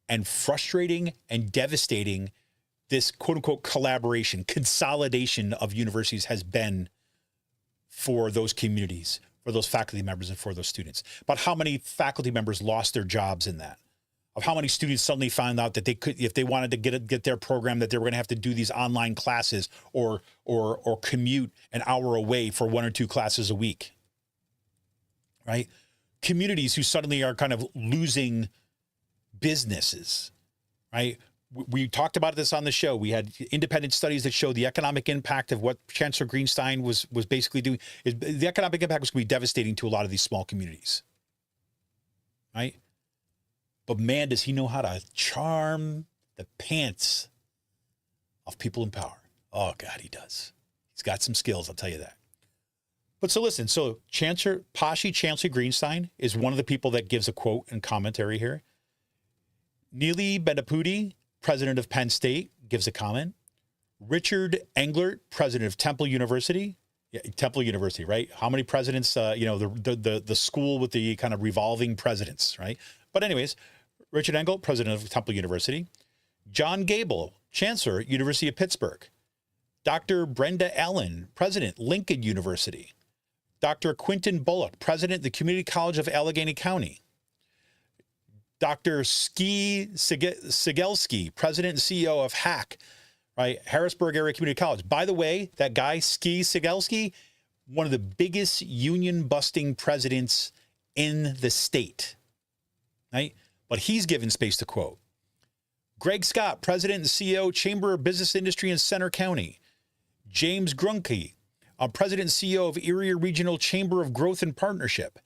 and frustrating and devastating this quote unquote collaboration, consolidation of universities has been for those communities, for those faculty members, and for those students. But how many faculty members lost their jobs in that? Of how many students suddenly found out that they could, if they wanted to get their program, that they were going to have to do these online classes or commute an hour away for 1 or 2 classes a week, right? Communities who suddenly are kind of losing businesses, right? We talked about this on the show. We had independent studies that show the economic impact of what Chancellor Greenstein was basically doing. The economic impact was going to be devastating to a lot of these small communities, right? But man, does he know how to charm the pants of people in power. Oh, God, he does. He's got some skills, I'll tell you that. But so listen, so PASHE Chancellor Greenstein is one of the people that gives a quote and commentary here. Neeli Bendapudi, president of Penn State, gives a comment. Richard Englert, president of Temple University. Yeah, Temple University, right? How many presidents, the school with the kind of revolving presidents, right? But anyways, Richard Englert, president of Temple University. John Gable, chancellor, University of Pittsburgh. Dr. Brenda Allen, president, Lincoln University. Dr. Quinton Bullock, president, the Community College of Allegheny County. Dr. Ski Sigelski, president and CEO of HAC, right? Harrisburg Area Community College. By the way, that guy, Ski Sigelski, one of the biggest union busting presidents in the state, right? But he's given space to quote. Greg Scott, president and CEO, Chamber of Business Industry in Center County. James Grunke, president and CEO of Erie Regional Chamber of Growth and Partnership.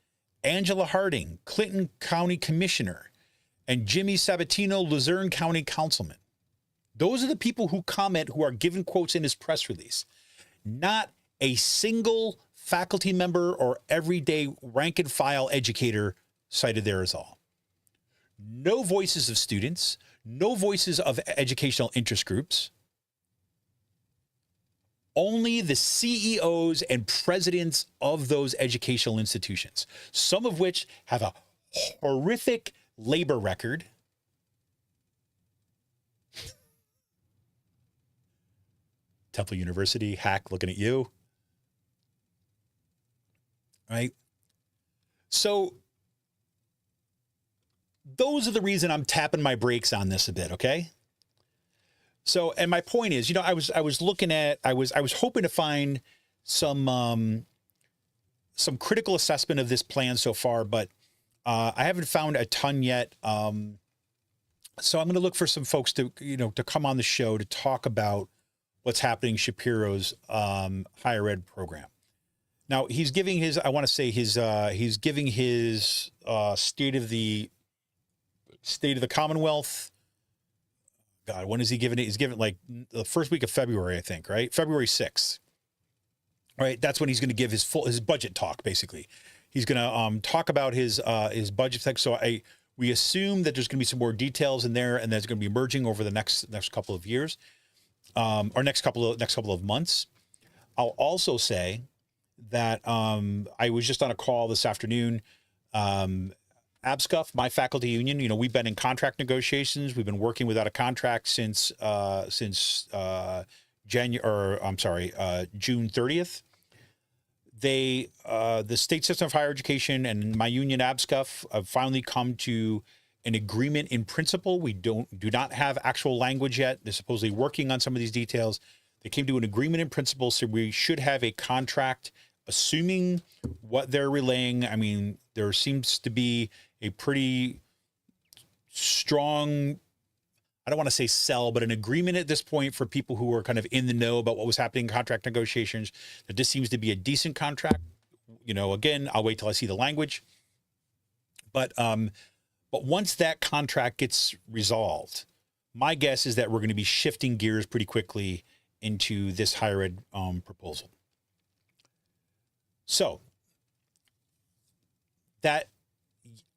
Angela Harding, Clinton County Commissioner. And Jimmy Sabatino, Luzerne County Councilman. Those are the people who comment, who are given quotes in his press release. Not a single faculty member or everyday rank and file educator cited there as all. No voices of students, no voices of educational interest groups. Only the CEOs and presidents of those educational institutions, some of which have a horrific labor record. Temple University, HAC, looking at you. Right? So those are the reason I'm tapping my brakes on this a bit, okay? So, and my point is, I was hoping to find some critical assessment of this plan so far, but I haven't found a ton yet. So I'm going to look for some folks to come on the show to talk about what's happening in Shapiro's higher ed program. Now he's giving his, he's giving his state of the Commonwealth. God, when is he giving it? He's giving like the first week of February, I think, right? February 6th. Right. That's when he's going to give his budget talk. Basically, he's going to talk about his budget text. So we assume that there's going to be some more details in there, and that's going to be emerging over the next couple of years, or next couple of months. I'll also say that I was just on a call this afternoon. ABSCUF, my faculty union, we've been in contract negotiations. We've been working without a contract since June 30th. The State System of Higher Education and my union ABSCUF have finally come to an agreement in principle. We do not have actual language yet. They're supposedly working on some of these details. They came to an agreement in principle, so we should have a contract, assuming what they're relaying. I mean, there seems to be a pretty strong, I don't want to say sell, but an agreement at this point for people who were kind of in the know about what was happening in contract negotiations, that this seems to be a decent contract. You know, again, I'll wait till I see the language. But once that contract gets resolved, my guess is that we're going to be shifting gears pretty quickly into this higher ed proposal. So that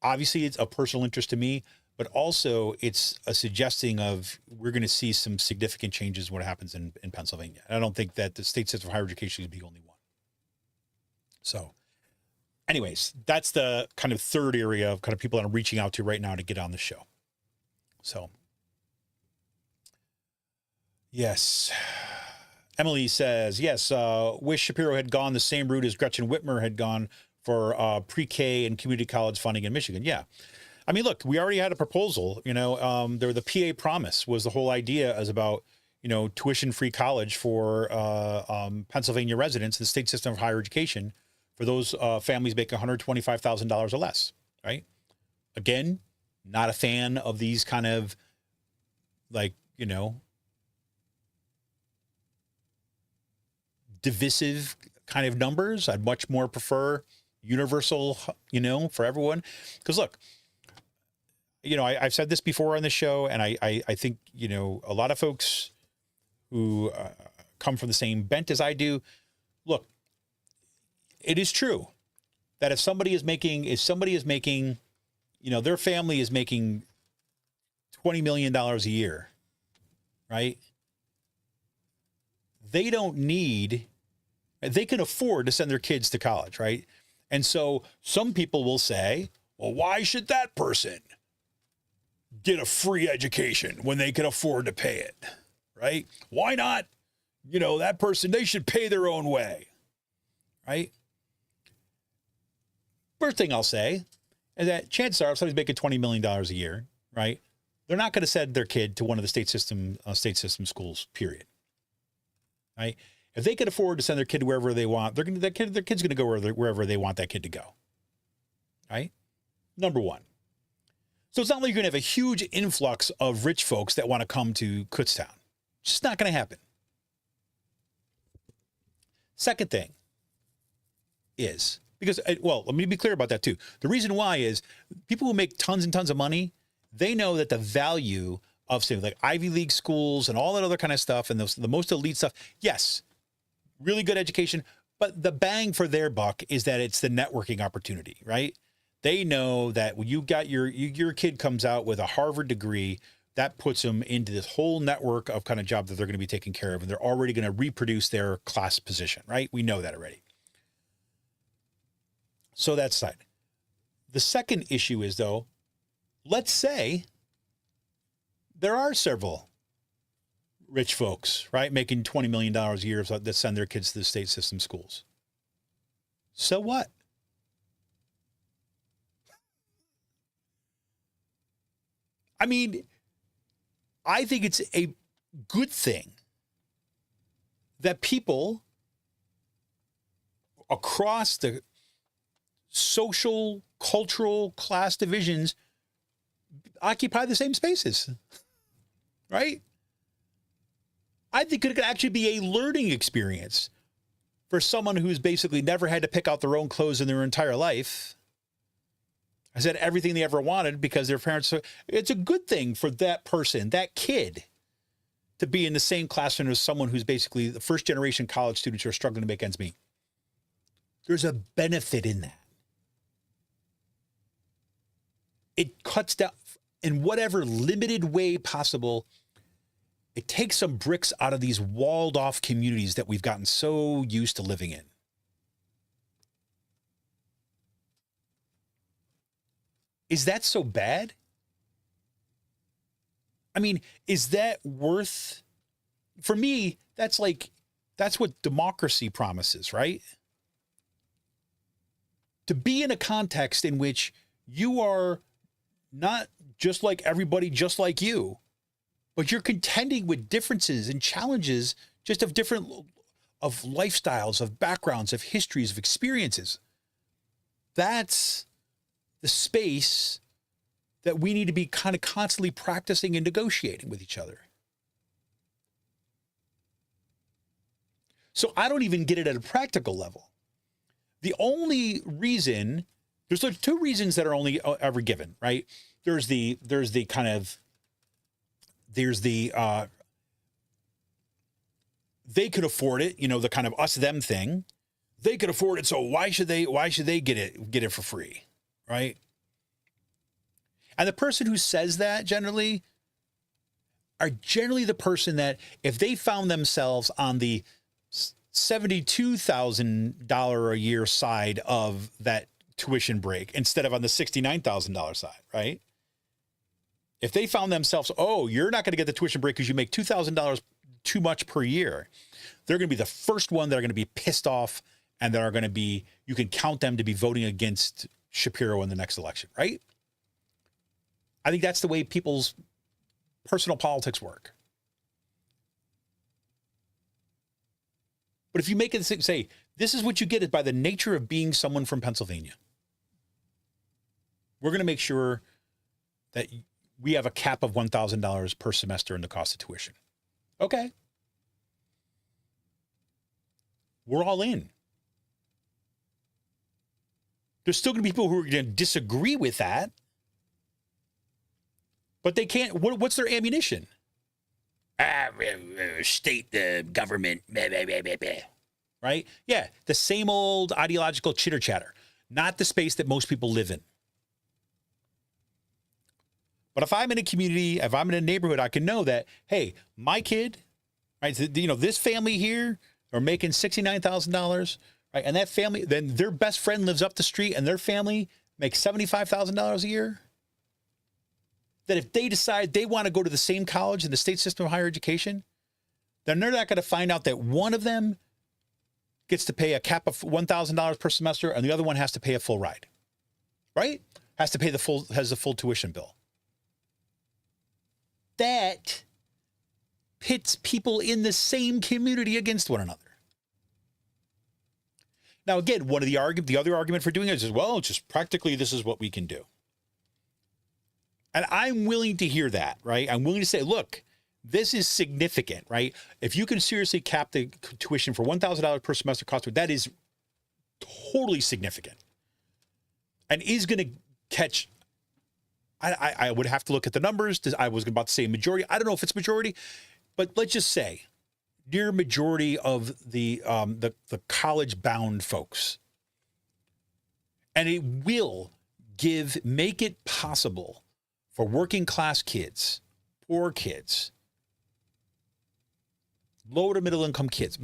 obviously it's a personal interest to me, but also it's a suggesting of we're going to see some significant changes in what happens in Pennsylvania. I don't think that the state system of higher education is the only one. So anyways, that's the kind of third area of kind of people that I'm reaching out to right now to get on the show. So yes. Emily says, yes, wish Shapiro had gone the same route as Gretchen Whitmer had gone for pre-K and community college funding in Michigan. Yeah. I mean, look, we already had a proposal, you know, the PA promise was the whole idea as about, you know, tuition-free college for Pennsylvania residents in the state system of higher education for those families making $125,000 or less, right? Again, not a fan of these kind of like, you know, divisive kind of numbers. I'd much more prefer universal, you know, for everyone. Because look, you know, I've said this before on the show, and I think, you know, a lot of folks who come from the same bent as I do, look, it is true that if somebody is making, you know, their family is making $20 million a year, right? They don't need, they can afford to send their kids to college, right? And so some people will say, well, why should that person get a free education when they can afford to pay it, right? Why not, you know, that person, they should pay their own way, right? First thing I'll say is that chances are if somebody's making $20 million a year, right, they're not going to send their kid to one of the state system schools, period. Right? If they can afford to send their kid wherever they want, their kid's going to go wherever they want that kid to go. Right? Number one. So it's not like you're going to have a huge influx of rich folks that want to come to Kutztown. It's just not going to happen. Second thing is, because, well, let me be clear about that too. The reason why is people who make tons and tons of money, they know that the value of say like Ivy League schools and all that other kind of stuff and the most elite stuff, yes, really good education, but the bang for their buck is that it's the networking opportunity, right? They know that when you got your kid comes out with a Harvard degree, that puts them into this whole network of kind of job that they're going to be taking care of, and they're already going to reproduce their class position, right? We know that already. So that's side. The second issue is, though, let's say there are several rich folks, right, making $20 million a year that send their kids to the state system schools. So what? I mean, I think it's a good thing that people across the social, cultural, class divisions occupy the same spaces. Right? I think it could actually be a learning experience for someone who's basically never had to pick out their own clothes in their entire life. I said everything they ever wanted because their parents, it's a good thing for that person, that kid, to be in the same classroom as someone who's basically the first generation college students who are struggling to make ends meet. There's a benefit in that. It cuts down, in whatever limited way possible, it takes some bricks out of these walled off communities that we've gotten so used to living in. Is that so bad? I mean, is that worth, for me, that's what democracy promises, right? To be in a context in which you are not just like everybody, just like you, but you're contending with differences and challenges just of different, of lifestyles, of backgrounds, of histories, of experiences. That's the space that we need to be kind of constantly practicing and negotiating with each other. So I don't even get it at a practical level. The only reason, there's like two reasons that are only ever given, right? There's the they could afford it, you know, the kind of us them thing. They could afford it, so why should they get it for free, right? And the person who says that generally are generally the person that if they found themselves on the $72,000 a year side of that tuition break instead of on the $69,000 side, right? If they found themselves, oh, you're not going to get the tuition break because you make $2,000 too much per year, they're going to be the first one that are going to be pissed off and that are going to be, you can count them to be voting against Shapiro in the next election, right? I think that's the way people's personal politics work. But if you make it say, this is what you get by the nature of being someone from Pennsylvania, we're going to make sure that we have a cap of $1,000 per semester in the cost of tuition. Okay. We're all in. There's still going to be people who are going to disagree with that, but they can't. What's their ammunition? State, government, blah, blah, blah, blah, blah. Right? Yeah, the same old ideological chitter chatter, not the space that most people live in. But if I'm in a community, if I'm in a neighborhood, I can know that, hey, my kid, right? You know, this family here are making $69,000, right? And that family, then their best friend lives up the street and their family makes $75,000 a year. That if they decide they want to go to the same college in the state system of higher education, then they're not going to find out that one of them gets to pay a cap of $1,000 per semester and the other one has to pay a full ride, right? Has to pay has the full tuition bill. That pits people in the same community against one another. Now, again, the other argument for doing it is, well, just practically this is what we can do. And I'm willing to hear that, right? I'm willing to say, look, this is significant, right? If you can seriously cap the tuition for $1,000 per semester cost, that is totally significant and is going to catch. I would have to look at the numbers. I was about to say majority. I don't know if it's majority, but let's just say near majority of the college-bound folks. And it will make it possible for working class kids, poor kids, low to middle income kids,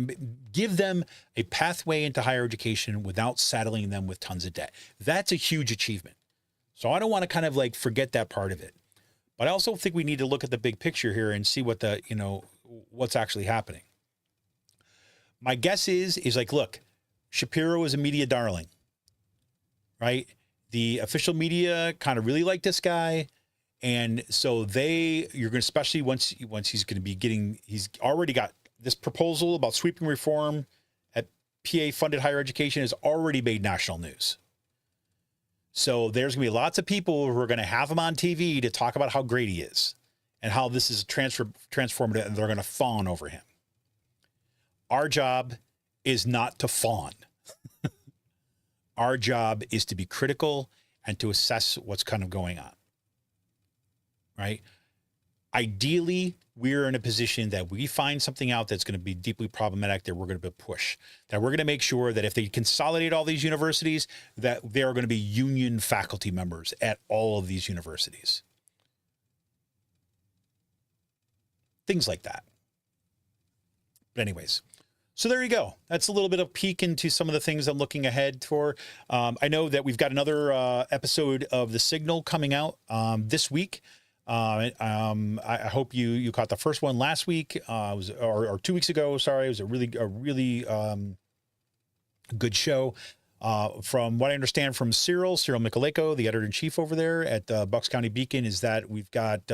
give them a pathway into higher education without saddling them with tons of debt. That's a huge achievement. So I don't want to kind of like forget that part of it. But I also think we need to look at the big picture here and see what what's actually happening. My guess is like, look, Shapiro is a media darling, right? The official media kind of really like this guy. And so you're going to, especially once he's going to be he's already got this proposal about sweeping reform at PA funded higher education has already made national news. So there's going to be lots of people who are going to have him on TV to talk about how great he is and how this is transformative and they're going to fawn over him. Our job is not to fawn. Our job is to be critical and to assess what's kind of going on. Right? Ideally, we're in a position that we find something out that's going to be deeply problematic that we're going to push, that we're going to make sure that if they consolidate all these universities, that there are going to be union faculty members at all of these universities. Things like that. But anyways, so there you go. That's a little bit of peek into some of the things I'm looking ahead for. I know that we've got another episode of The Signal coming out this week. I hope you caught the first one last week, or 2 weeks ago. Sorry, it was a really good show. From what I understand from Cyril Michaleko, the editor-in-chief over there at Bucks County Beacon, is that we've got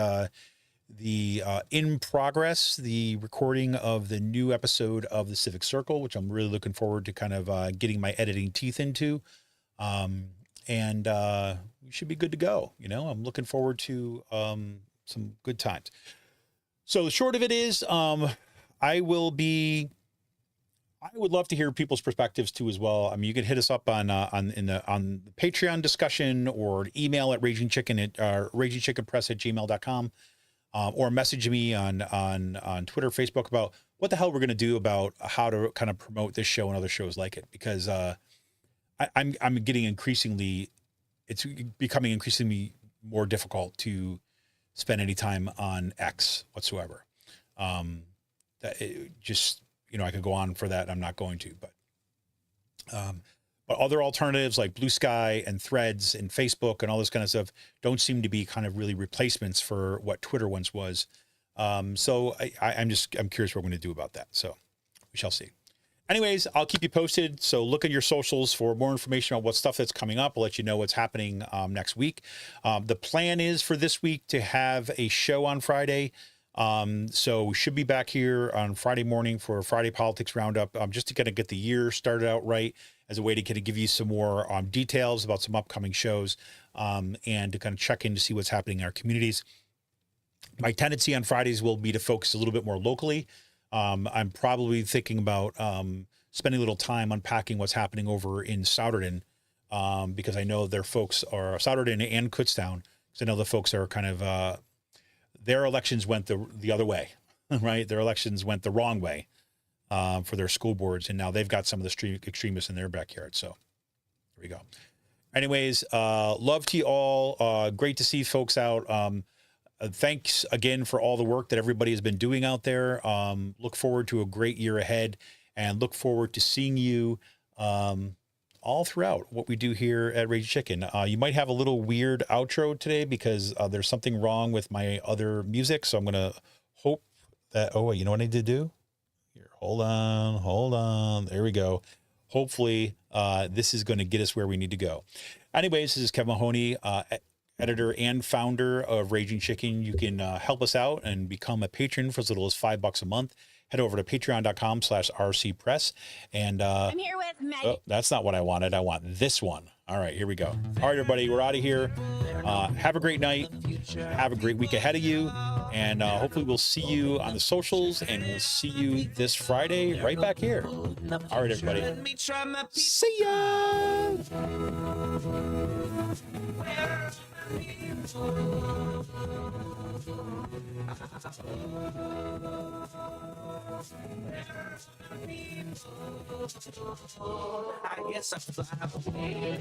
in progress the recording of the new episode of the Civic Circle, which I'm really looking forward to kind of getting my editing teeth into. we should be good to go. You know, I'm looking forward to some good times. So the short of it is, I would love to hear people's perspectives too as well. I mean, you can hit us up on the Patreon discussion, or email at ragingchickenpress@gmail.com, or message me on Twitter, Facebook about what the hell we're going to do about how to kind of promote this show and other shows like it, because I'm getting it's becoming increasingly more difficult to spend any time on X whatsoever. Just, you know, I could go on for that. I'm not going to, but other alternatives like Blue Sky and Threads and Facebook and all this kind of stuff don't seem to be kind of really replacements for what Twitter once was. So I'm curious what we're going to do about that. So we shall see. Anyways, I'll keep you posted. So look at your socials for more information on what stuff that's coming up. I'll let you know what's happening next week. The plan is for this week to have a show on Friday. So we should be back here on Friday morning for a Friday Politics Roundup, just to kind of get the year started out right, as a way to kind of give you some more details about some upcoming shows, and to kind of check in to see what's happening in our communities. My tendency on Fridays will be to focus a little bit more locally. I'm probably thinking about spending a little time unpacking what's happening over in Souderton, because I know their folks are Souderton and Kutztown. Because I know the folks are kind of their elections went the other way, right? Their elections went the wrong way for their school boards, and now they've got some of the extremists in their backyard. So there we go. Anyways, love to you all. Great to see folks out. Thanks again for all the work that everybody has been doing out there. Look forward to a great year ahead, and look forward to seeing you all throughout what we do here at Raging Chicken. You might have a little weird outro today because there's something wrong with my other music. So I'm going to hope that, you know what I need to do? Here, hold on. There we go. Hopefully this is going to get us where we need to go. Anyways, this is Kevin Mahoney, editor and founder of Raging Chicken. You can help us out and become a patron for as little as $5 a month. Head over to patreon.com/rcpress. And I'm here with Maggie. oh, that's not what I wanted. I want this one. All right, here we go. All right, everybody, we're out of here. Have a great night. Have a great week ahead of you. And hopefully we'll see you on the socials, and we'll see you this Friday right back here. All right, everybody. Let me try my See ya. I guess I fly away.